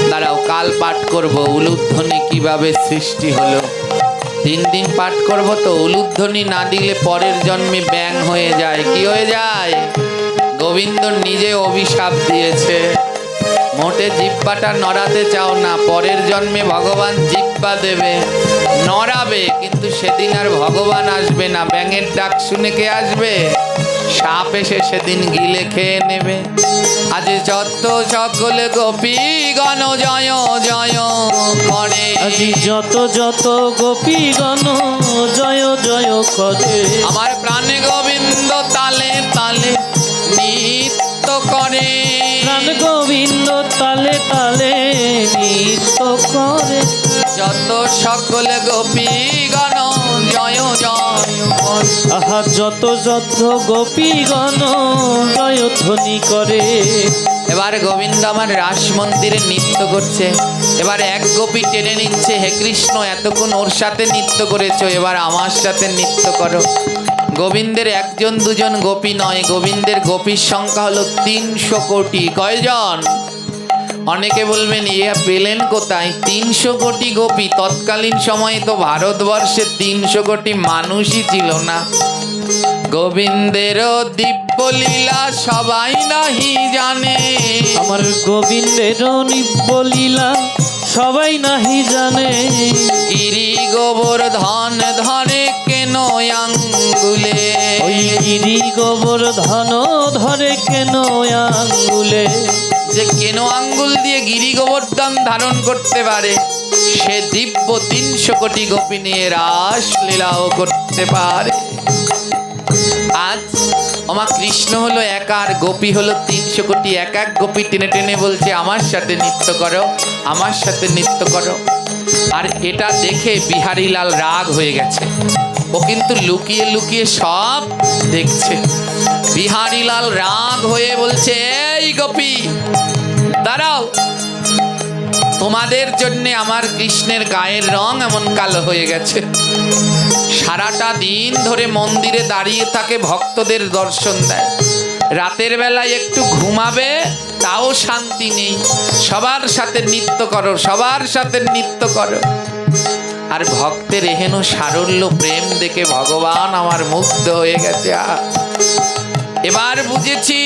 [SPEAKER 1] দাঁড়াও, কাল পাঠ করব উলুধ্বনি কিভাবে সৃষ্টি হলো। 3 দিন পাঠ করব তো। উলুধ্বনি না দিলে পরের জন্মে ব্যাং হয়ে যায়। কি হয়ে যায়? গোবিন্দ নিজে অভিশাপ দিয়েছে, মোটে জিহ্বাটা নড়াতে চাও না, পরের জন্মে ভগবান জিহ্বা দেবে, নড়াবে, কিন্তু সেদিন আর ভগবান আসবে না। ব্যাঙের ডাক শুনে কে আসবে? সাপ এসে সেদিন গিলে খেয়ে নেবে। আজ যত সকলে গোপীগণ জয় জয় করে।
[SPEAKER 2] আজি যত যত গোপীগণ জয় জয় করে।
[SPEAKER 1] আমার প্রাণে গোবিন্দ তালে তালে নৃত্য করে।
[SPEAKER 2] প্রাণ গোবিন্দ তালে তালে নৃত্য করে।
[SPEAKER 1] যত সকলে গোপীগণ জয় জয় করে।
[SPEAKER 2] আহা যত যত গোপীগণ জয় ধ্বনি করে।
[SPEAKER 1] এবার গোবিন্দ আমার রাস মন্দিরে নৃত্য করছে। এবার এক গোপী টেনে নিচ্ছে, হে কৃষ্ণ এতক্ষণ ওর সাথে নৃত্য করেছো, এবার আমার সাথে নৃত্য করো। গোবিন্দের 1 2 জন গোপী নয়, গোবিন্দের গোপীর সংখ্যা হলো 300 কোটি। কয়জন? অনেকে বলবেন ইয়া পেলেন কোথায়? 300 কোটি গোপী। তৎকালীন সময়ে তো ভারতবর্ষে 300 কোটি মানুষই ছিল না। গোবিন্দের দিব্য লীলা সবাই নাহি জানে।
[SPEAKER 2] আমার গোবিন্দের নিব্য লীলা সবাই নাহি জানে।
[SPEAKER 1] গিরি গোবর্ধন ধরে কেন আঙ্গুলে।
[SPEAKER 2] ওই গিরি গোবর্ধন ধরে কেন আঙ্গুলে।
[SPEAKER 1] যে কেন আঙ্গুল দিয়ে গিরি গোবর্ধন ধারণ করতে পারে, সে দিব্য 300 কোটি গোপী নিয়ে রাস লীলাও করতে পারে। আজ আমার কৃষ্ণ হলো একা, আর গোপী হলো 300 কোটি। এক এক গোপী টেনে টেনে বলছে আমার সাথে নৃত্য করো, আমার সাথে নৃত্য করো। আর এটা দেখে বিহারীলাল রাগ হয়ে গেছে। ও কিন্তু লুকিয়ে লুকিয়ে সব দেখছে। বিহারীলাল রাগ হয়ে বলছে, এই গোপী দাঁড়াও, তোমাদের জন্য আমার কৃষ্ণের গায়ের রং এমন কালো হয়ে গেছে। সারাটা দিন ধরে মন্দিরে দাঁড়িয়ে থাকে, ভক্তদের দর্শন দেয়। রাতের বেলায় একটু ঘুমাবে, তাও শান্তি নেই। সবার সাথে নৃত্য করো, সবার সাথে নৃত্য করো। আর ভক্তের এহেন সারল্য প্রেম দেখে ভগবান আমার মুগ্ধ হয়ে গেছে। এবার বুঝেছি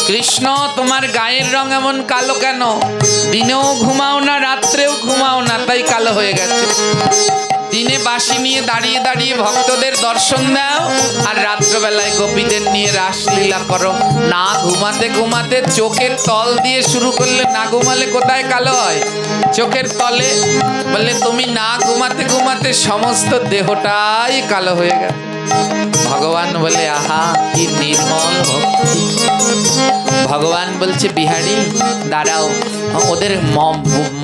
[SPEAKER 1] কৃষ্ণ তোমার গায়ের রং এমন কালো কেন? দিনেও ঘুমাও না, রাত্রেও ঘুমাও না, তাই কালো হয়ে গেছে। দিনে বাঁশি নিয়ে দাঁড়িয়ে দাঁড়িয়ে ভক্তদের দর্শন দাও, আর রাত্রবেলায় গোপীদের নিয়ে রাসলীলা করো। না ঘুমাতে ঘুমাতে চোখের তল দিয়ে শুরু করলে, না ঘুমালে কোথায় কালো হয়? চোখের তলে। বললে তুমি না ঘুমাতে ঘুমাতে সমস্ত দেহটাই কালো হয়ে গেছে। ভগবান বলে আহা কি নির্মল ভক্তি। ভগবান বলছে বিহারী দাঁড়াও, ওদের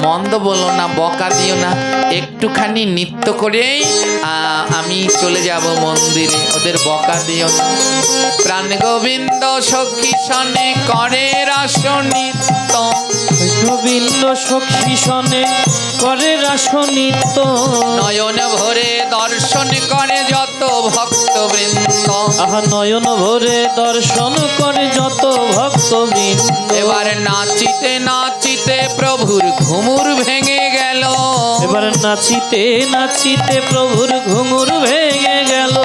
[SPEAKER 1] মন্দ বলো না, বকা দিও না, একটুখানি নৃত্য করেই আমি চলে যাব মন্দিরে, ওদের বকা দিও না। প্রাণ গোবিন্দ সখী সনে করে রাস নৃত্য,
[SPEAKER 2] গোবিন্দ সখী সনে করে রাস নৃত্য।
[SPEAKER 1] নয়ন ভরে দর্শন করে যত ভক্তবৃন্দ,
[SPEAKER 2] আহা নয়ন ভরে দর্শন করে যত ভক্তবৃন্দ।
[SPEAKER 1] এবার নাচিতে নাচিতে প্রভুর ঘুমুর ভেঙে গেল।
[SPEAKER 2] এবার নাচিতে নাচিতে প্রভুর ঘুঙুর ভেঙে গেল।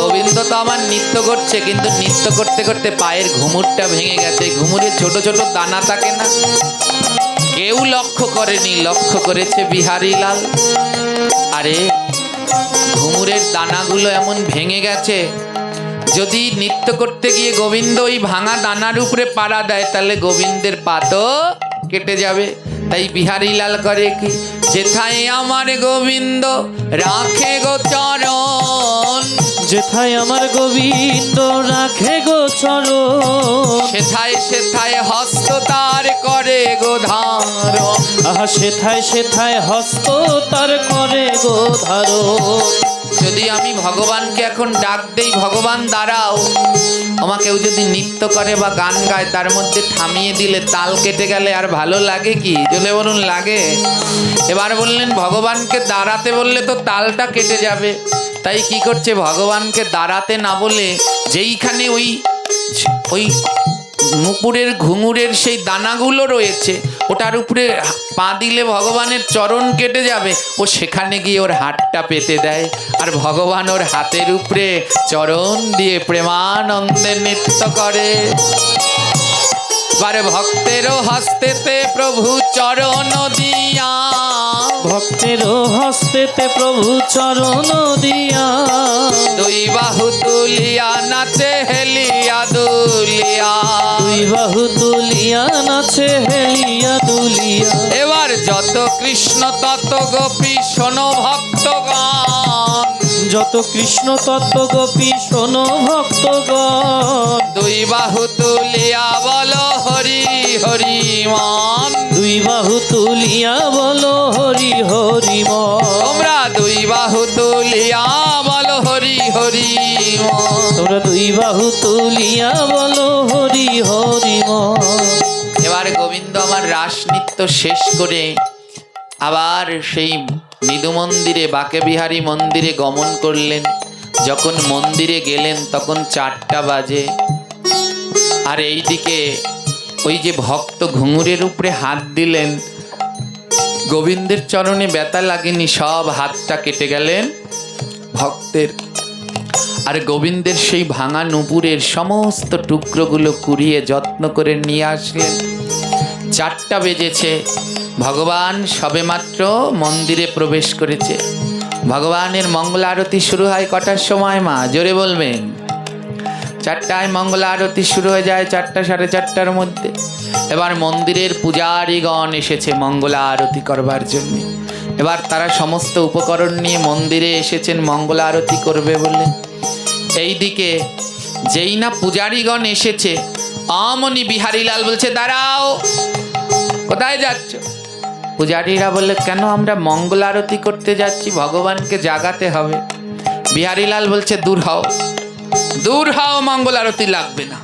[SPEAKER 1] গোবিন্দ তো আমার নৃত্য করছে, কিন্তু নৃত্য করতে করতে পায়ের ঘুমুরটা ভেঙে গেছে। ঘুমুরে ছোট ছোট দানা থাকে না, কেউ লক্ষ্য করেনি, লক্ষ্য করেছে বিহারী লাল। আরে ঘুমুরের দানাগুলো এমন ভেঙে গেছে, যদি নৃত্য করতে গিয়ে গোবিন্দ ওই ভাঙা দানার উপরে পাড়া দেয়, তাহলে গোবিন্দের পা তো কেটে যাবে। তাই বিহারী লাল করে কি, যেথায় আমার গোবিন্দ রাখে গো চরণ,
[SPEAKER 2] যেথায় আমার গোবিন্দ রাখে গো চরণ,
[SPEAKER 1] সেথায় সেথায় হস্ত তার করে গো ধারণ।
[SPEAKER 2] আহা সেথায় সেথায় হস্ত তার করে গো ধারণ।
[SPEAKER 1] যদি আমি ভগবানকে এখন ডাক দেই, ভগবান দাঁড়াও, আমার কেউ যদি নৃত্য করে বা গান গায়, তার মধ্যে থামিয়ে দিলে তাল কেটে গেলে আর ভালো লাগে কি? জলে বলুন লাগে? এবার বললেন ভগবানকে দাঁড়াতে বললে তো তালটা কেটে যাবে। তাই কি করছে, ভগবানকে দাঁড়াতে না বলে যেইখানে ওই নুপুরের ঘুঙুরের সেই দানাগুলো রয়েছে, ওটার উপরে পা দিলে ভগবানের চরণ কেটে যাবে, ও সেখানে গিয়ে ওর হাতটা পেতে দেয়, আর ভগবান ওর হাতের উপরে চরণ দিয়ে প্রেমানন্দে নৃত্য করে। এবারে ভক্তেরও হস্তেতে প্রভু চরণ দিয়া,
[SPEAKER 2] ভক্তেরও হস্তেতে প্রভু চরণ দিয়া,
[SPEAKER 1] দুই বাহু তুলিয়া নাচে হেলিয়া দুলিয়া,
[SPEAKER 2] দুই বাহু তুলিয়া নাচে হেলিয়া দুলিয়া।
[SPEAKER 1] এবার যত কৃষ্ণ তত গোপী শোনো ভক্তগণ,
[SPEAKER 2] যত কৃষ্ণ তত্ত্ব গোপী শোনো ভক্তগণ,
[SPEAKER 1] দুই বাহু তুলিয়া বলো হরি হরি মন,
[SPEAKER 2] দুই বাহু তুলিয়া বলো হরি হরি মন।
[SPEAKER 1] তোমরা দুই বাহু তুলিয়া বলো হরি হরি মন।
[SPEAKER 2] তোমরা দুই বাহু তুলিয়া বলো হরি হরি মন।
[SPEAKER 1] এবার গোবিন্দ আমার রাস নৃত্য শেষ করে আবার সেই নিদু মন্দিরে, বাকে বিহারী মন্দিরে গমন করলেন। যখন মন্দিরে গেলেন তখন 4টা বাজে। আর এইদিকে ওই যে ভক্ত ঘুঙুরের উপরে হাত দিলেন, গোবিন্দের চরণে ব্যথা লাগেনি, সব হাতটা কেটে গেলেন ভক্তের। আর গোবিন্দের সেই ভাঙা নুপুরের সমস্ত টুকরোগুলো কুড়িয়ে যত্ন করে নিয়ে আসলেন। 4টা বেজেছে, ভগবান সবেমাত্র মন্দিরে প্রবেশ করেছে। ভগবানের মঙ্গল আরতি শুরু হয় কটার সময় মা? জোরে বলবেন। 4টায় মঙ্গল আরতি শুরু হয়ে যায়, 4টা সাড়ে 4টার মধ্যে। এবার মন্দিরের পূজারীগণ এসেছে মঙ্গল আরতি করবার জন্য। এবার তারা সমস্ত উপকরণ নিয়ে মন্দিরে এসেছেন মঙ্গল আরতি করবে বলে। এইদিকে যেই না পূজারীগণ এসেছে, অমনি বিহারীলাল বলছে দাঁড়াও, কোথায় যাচ্ছ? পূজারীরা বললে কেন? আমরা মঙ্গল আরতি করতে যাচ্ছি, ভগবানকে জাগাতে হবে। বিহারীলাল বলছে দূর হও, দূর হও, মঙ্গল আরতি লাগবে না।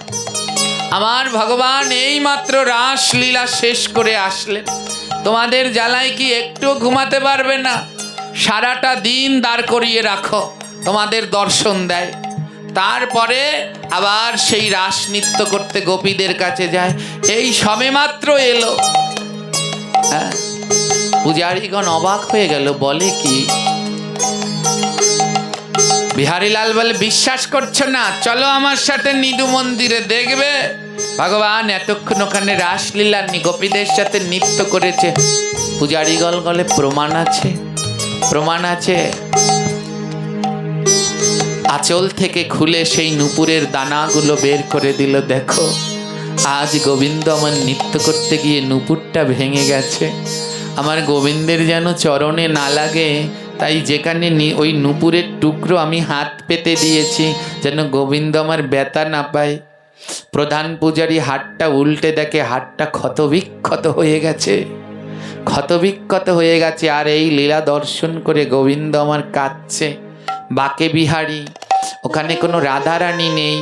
[SPEAKER 1] আমার ভগবান এই মাত্র রাস লীলা শেষ করে আসলেন, তোমাদের জ্বালায় কি একটু ঘুমাতে পারবে না? সারাটা দিন দাঁড় করিয়ে রাখো, তোমাদের দর্শন দেয়। তারপরে আবার সেই রাস নৃত্য করতে গোপীদের কাছে যায়। এই সবেমাত্র এলো, হ্যাঁ, পূজারীগণ অবাক হয়ে গেল, বলে কি? বিহারীলাল বলে, বিশ্বাস করছো না? চলো আমার সাথে নিদু মন্দিরে, দেখবে ভগবান এতক্ষণ ওখানে রাসলীলা গোপীদের সাথে নৃত্য করেছে। পূজারীগণ বলে, প্রমাণ আছে, প্রমাণ আছে। আঁচল থেকে খুলে সেই নূপুরের দানাগুলো বের করে দিল। দেখো, আজ গোবিন্দ আমার নৃত্য করতে গিয়ে নূপুরটা ভেঙে গেছে। আমার গোবিন্দের যেন চরণে না লাগে, তাই যেখানে ওই নূপুরের টুকরো আমি হাত পেতে দিয়েছি, যেন গোবিন্দ আমার ব্যথা না পায়। প্রধান পূজারী হাতটা উল্টে দেখে হাতটা ক্ষতবিক্ষত হয়ে গেছে, ক্ষতবিক্ষত হয়ে গেছে। আর এই লীলা দর্শন করে গোবিন্দ আমার কাঁদছে। বাকে বিহারী, ওখানে কোনো রাধারানী নেই,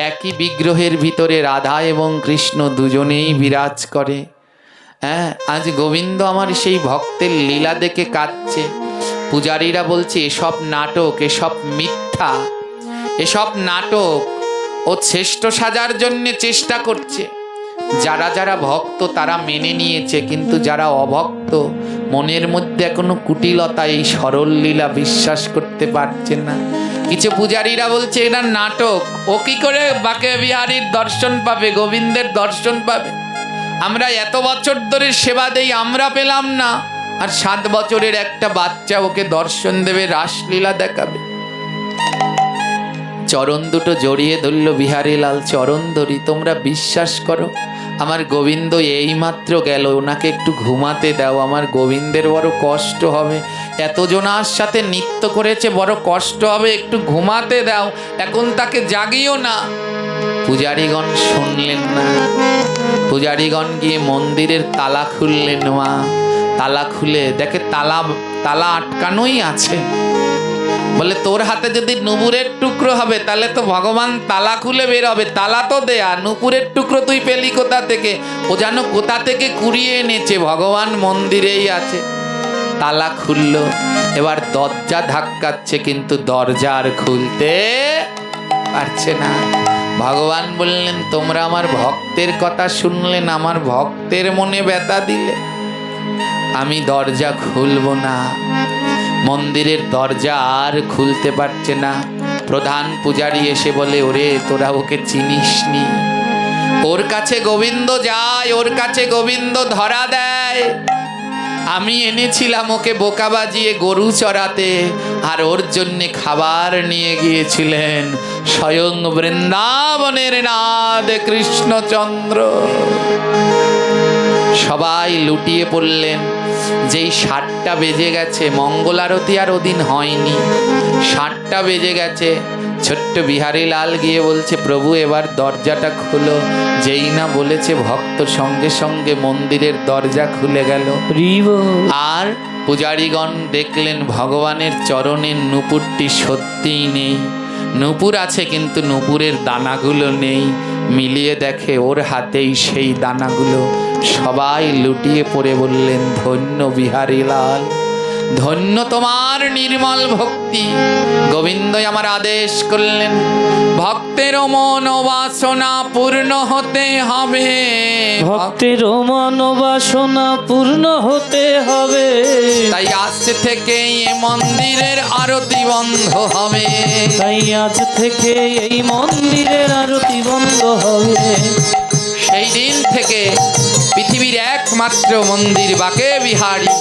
[SPEAKER 1] একই বিগ্রহের ভিতরে রাধা এবং কৃষ্ণ দুজনেই বিরাজ করে। হ্যাঁ, আজ গোবিন্দ আমার সেই ভক্তের লীলা দেখে কাঁদছে। পূজারীরা বলছে, এসব নাটক, এসব মিথ্যা, এসব নাটক। ও শ্রেষ্ঠ সাজার জন্য চেষ্টা করছে। যারা যারা ভক্ত তারা মেনে নিয়েছে, কিন্তু যারা অভক্ত, মনের মধ্যে এখনো কুটিলতা, এই সরল লীলা বিশ্বাস করতে পারছে না। কিছু পূজারীরা বলছে এটা নাটক, ও কি করে বাকে বিহারীর দর্শন পাবে, গোবিন্দের দর্শন পাবে? আমরা এত বছর ধরে সেবা দেই, আমরা পেলাম না, আর 7 বছরের একটা বাচ্চা ওকে দর্শন দেবে, রাসলীলা দেখাবে। চরণ দুটো জড়িয়ে ধরল বিহারীলাল, চরণ ধরি, তোমরা বিশ্বাস করো, আমার গোবিন্দ এইমাত্র গেল, ওনাকে একটু ঘুমাতে দাও, আমার গোবিন্দের বড় কষ্ট হবে, এতজনার সাথে নৃত্য করেছে, বড় কষ্ট হবে, একটু ঘুমাতে দাও, এখন তাকে জাগিও না। পূজারীগণ শুনলেন না। পূজারীগণ গিয়ে মন্দিরের তালা খুললেন। মা তালা খুলে দেখে তালা আটকানোই আছে। বলে, তোর হাতে যদি নুপুরের টুকরো হবে তাহলে তো ভগবান তালা খুলে বের হবে, তালা তো দেয়া, নুপুরের টুকরো তুই পেলি কোথা থেকে? ও যেন কোথা থেকে কুড়িয়ে এনেছে, ভগবান মন্দিরেই আছে। তালা খুলল, এবার দরজা ধাক্কাচ্ছে, কিন্তু দরজা আর খুলতে পারছে না। ভগবান বললেন, তোমরা আমার ভক্তের কথা শুনলেন, আমার ভক্তের মনে ব্যথা দিলে, আমি দরজা খুলব না। মন্দিরের দরজা আর খুলতে পারছে না। প্রধান পূজারী এসে বলে, ওরে তোরা ওকে চিনিসনি, ওর কাছে গোবিন্দ যায়, ওর কাছে গোবিন্দ ধরা দেয়। আমি এনেছিলাম ওকে বোকা বাজিয়ে গরু চড়াতে, আর ওর জন্যে খাবার নিয়ে গিয়েছিলেন স্বয়ং বৃন্দাবনের নাথ কৃষ্ণচন্দ্র। সবাই লুটিয়ে পড়লেন। যেই 7টা বেজে গেছে, মঙ্গল আরতি আর ওদিন হয়নি, 7টা বেজে গেছে। ছোট্ট বিহারীলাল গিয়ে বলছে, প্রভু এবার দরজাটা খুলো। যেই না বলেছে, ভক্ত সঙ্গে সঙ্গে মন্দিরের দরজা খুলে গেল। আর পূজারীগণ দেখলেন ভগবানের চরণের নূপুরটি সত্যিই নেই। নূপুর আছে, কিন্তু নূপুরের দানাগুলো নেই। মিলিয়ে দেখে ওর হাতেই সেই দানাগুলো। সবাই লুটিয়ে পড়ে বললেন, ধন্য বিহারীলাল, ধন্য তোমার নির্মল ভক্তি। গোবিন্দই আমার আদেশ করলেন, ভক্তের মন বাসনা পূর্ণ হতে হবে,
[SPEAKER 2] ভক্তের মন বাসনা পূর্ণ হতে হবে।
[SPEAKER 1] তাই আজ থেকে এই মন্দিরের আরতি বন্ধ হবে,
[SPEAKER 2] তাই আজ থেকে এই মন্দিরের আরতি বন্ধ হবে।
[SPEAKER 1] সেই দিন থেকে পৃথিবীর একমাত্র মন্দির বাকে বিহারী,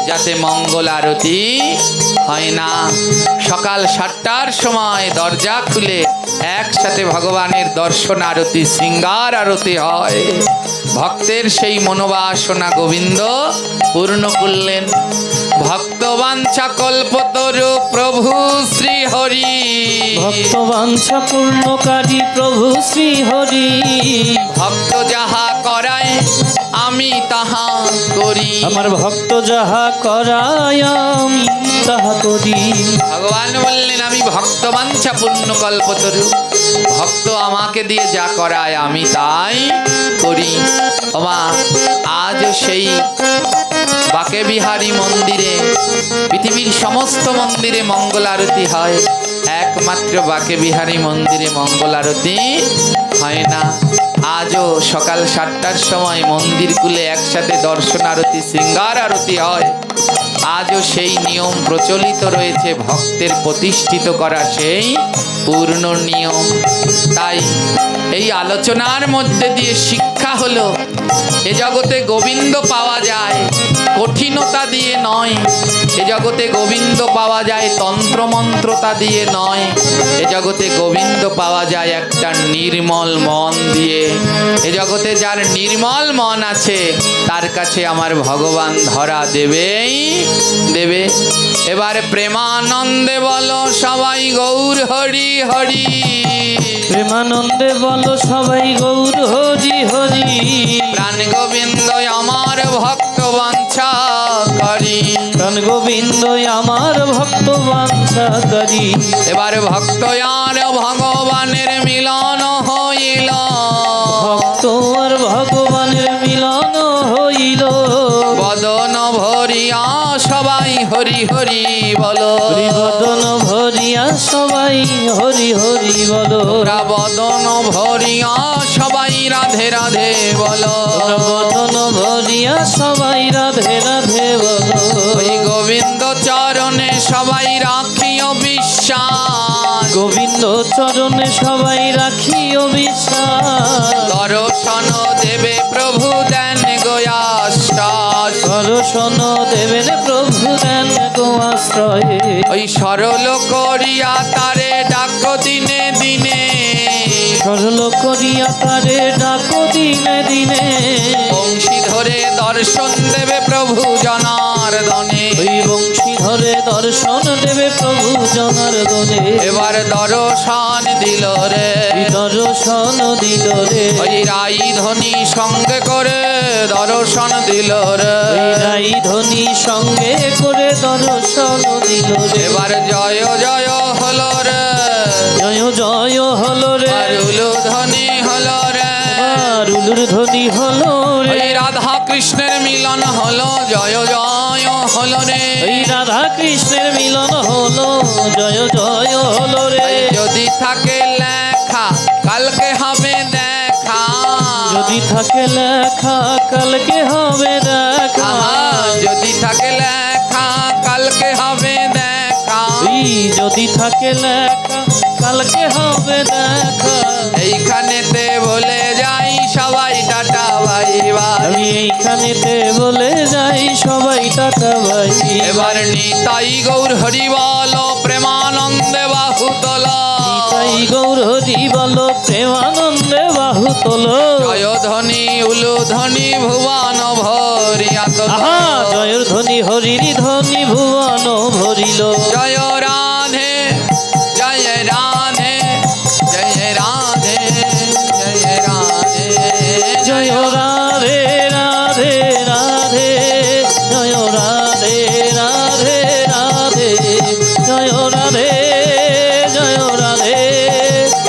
[SPEAKER 1] যাতে মঙ্গল আরতি হয় না। সকাল 7টার সময় দরজা খুলে একসাথে ভগবানের দর্শন আরতি, শৃঙ্গার আরতি হয়। ভক্তের সেই মনোবাসনা গোবিন্দ পূর্ণ করলেন। ভক্তবাঞ্ছা কল্পতরু প্রভু শ্রী হরি,
[SPEAKER 2] ভক্তবাঞ্ছা পূর্ণকারী প্রভু শ্রী হরি।
[SPEAKER 1] ভক্ত যাহা করায় আমি তাহা করি,
[SPEAKER 2] আমার ভক্ত যাহা করায় আমি তাহা করি।
[SPEAKER 1] ভগবান বললেন, আমি ভক্তবাঞ্ছা পূর্ণ কল্পতরু, ভক্ত আমাকে দিয়ে যা করায় আমি তাই করি। ওমা, আজও সেই বাকে বিহারী মন্দিরে, পৃথিবীর সমস্ত মন্দিরে মঙ্গল আরতি হয়। একমাত্র বাকে বিহারী মন্দিরে মঙ্গল আরতি হয় না। আজও সকাল 7টার সময় মন্দির কুলে একসাথে দর্শন আরতি শৃঙ্গার আরতি হয়। আজও সেই নিয়ম প্রচলিত রয়েছে, ভক্তের প্রতিষ্ঠিত করা সেই পূর্ণ নিয়ম। তাই এই আলোচনার মধ্যে দিয়ে শিক্ষা হলো, এ জগতে গোবিন্দ পাওয়া যায় কঠিনতা দিয়ে নয়, এ জগতে গোবিন্দ পাওয়া যায় তন্ত্রমন্ত্রতা দিয়ে নয়, এ জগতে গোবিন্দ পাওয়া যায় একটা নির্মল মন দিয়ে। এ জগতে যার নির্মল মন আছে তার কাছে আমার ভগবান ধরা দেবেই দেবে। এবারে প্রেমানন্দে বলো সবাই গৌর হরি হরি।
[SPEAKER 2] প্রেমানন্দে বলো সবাই গৌর হরি হরি।
[SPEAKER 1] প্রাণ গোবিন্দ আমার ভক্ত বাঞ্ছা করি।
[SPEAKER 2] প্রাণ গোবিন্দ আমার ভক্ত বাঞ্ছা করি।
[SPEAKER 1] এবার ভক্ত আর ভগবানের মিলন হইল।
[SPEAKER 2] ভক্ত আর ভগবানের মিলন হইল।
[SPEAKER 1] বদন ভরিয়া সবাই হরি হরি বলো।
[SPEAKER 2] বদন ভরিয়া সবাই হরি হরি বলো।
[SPEAKER 1] বদন ভরিয়া সবাই রাধে রাধে বলো।
[SPEAKER 2] বদন ভরিয়া সবাই রাধে রাধে বলো।
[SPEAKER 1] ওই গোবিন্দ চরণে সবাই রাখিও বিশ্বাস।
[SPEAKER 2] গোবিন্দ চরণে সবাই রাখিও বিশ্বাস।
[SPEAKER 1] দর্শন দেবে প্রভু দেন গোয়াশ্বাস।
[SPEAKER 2] দর্শন দেবেন প্রভু দেন গো আশ্রয়ে।
[SPEAKER 1] ওই সরল করিয়া তারে ডাকো দিনে দিনে।
[SPEAKER 2] সরল করিয়া তারে ডাকো দিনে দিনে।
[SPEAKER 1] বংশী ধরে দর্শন দেবে প্রভু জনার্দনে।
[SPEAKER 2] ওই বংশী ধরে দর্শন দেবে প্রভু জনার্দনে।
[SPEAKER 1] এবার দর্শন দিল রে।
[SPEAKER 2] দর্শন দিল রে।
[SPEAKER 1] ওই রাই ধ্বনি সঙ্গে করে দর্শন দিল রে।
[SPEAKER 2] ওই রাই ধ্বনি সঙ্গে করে দর্শন দিল রে।
[SPEAKER 1] এবার জয় জয় হলো রে।
[SPEAKER 2] জয় জয় হলো রে।
[SPEAKER 1] আরুলু ধ্বনি হলো রে।
[SPEAKER 2] আরুলুর ধ্বনি হলো রে।
[SPEAKER 1] ওই রাধা কৃষ্ণের মিলন হলো, জয় জয় হলো রে।
[SPEAKER 2] ওই রাধা কৃষ্ণের মিলন হলো, জয় জয় হলো রে।
[SPEAKER 1] এই যদি থাকে লেখা কালকে হবে দেখা।
[SPEAKER 2] যদি থাকে লেখা কালকে হবে দেখা।
[SPEAKER 1] আহা, যদি থাকে লেখা কালকে হবে দেখা।
[SPEAKER 2] এই যদি থাকে লেখা কালকে হবে দেখা।
[SPEAKER 1] এইখানেতে বলে যাই সবাই টাটা বাই বাই।
[SPEAKER 2] আমি এইখানেতে বলে যাই সবাই টাটা বাই।
[SPEAKER 1] এবার নিতাই গৌর হরি বল প্রেমানন্দে বাহু তোল।
[SPEAKER 2] নিতাই গৌর হরি বল প্রেমানন্দে বাহু তোল।
[SPEAKER 1] জয় ধ্বনি উলু ধ্বনি ভুবন ভরিয়া তোল।
[SPEAKER 2] আহা জয়ের ধ্বনি হরির ধ্বনি ভুবন ভরিল।
[SPEAKER 1] জয় রাধে জয় রাধে জয় রাধে জয় রাধে
[SPEAKER 2] জয় রাধে রাধে রাধে। জয় রাধে রাধে রাধে। জয় রাধে জয় রাধে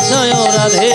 [SPEAKER 2] জয় রাধে।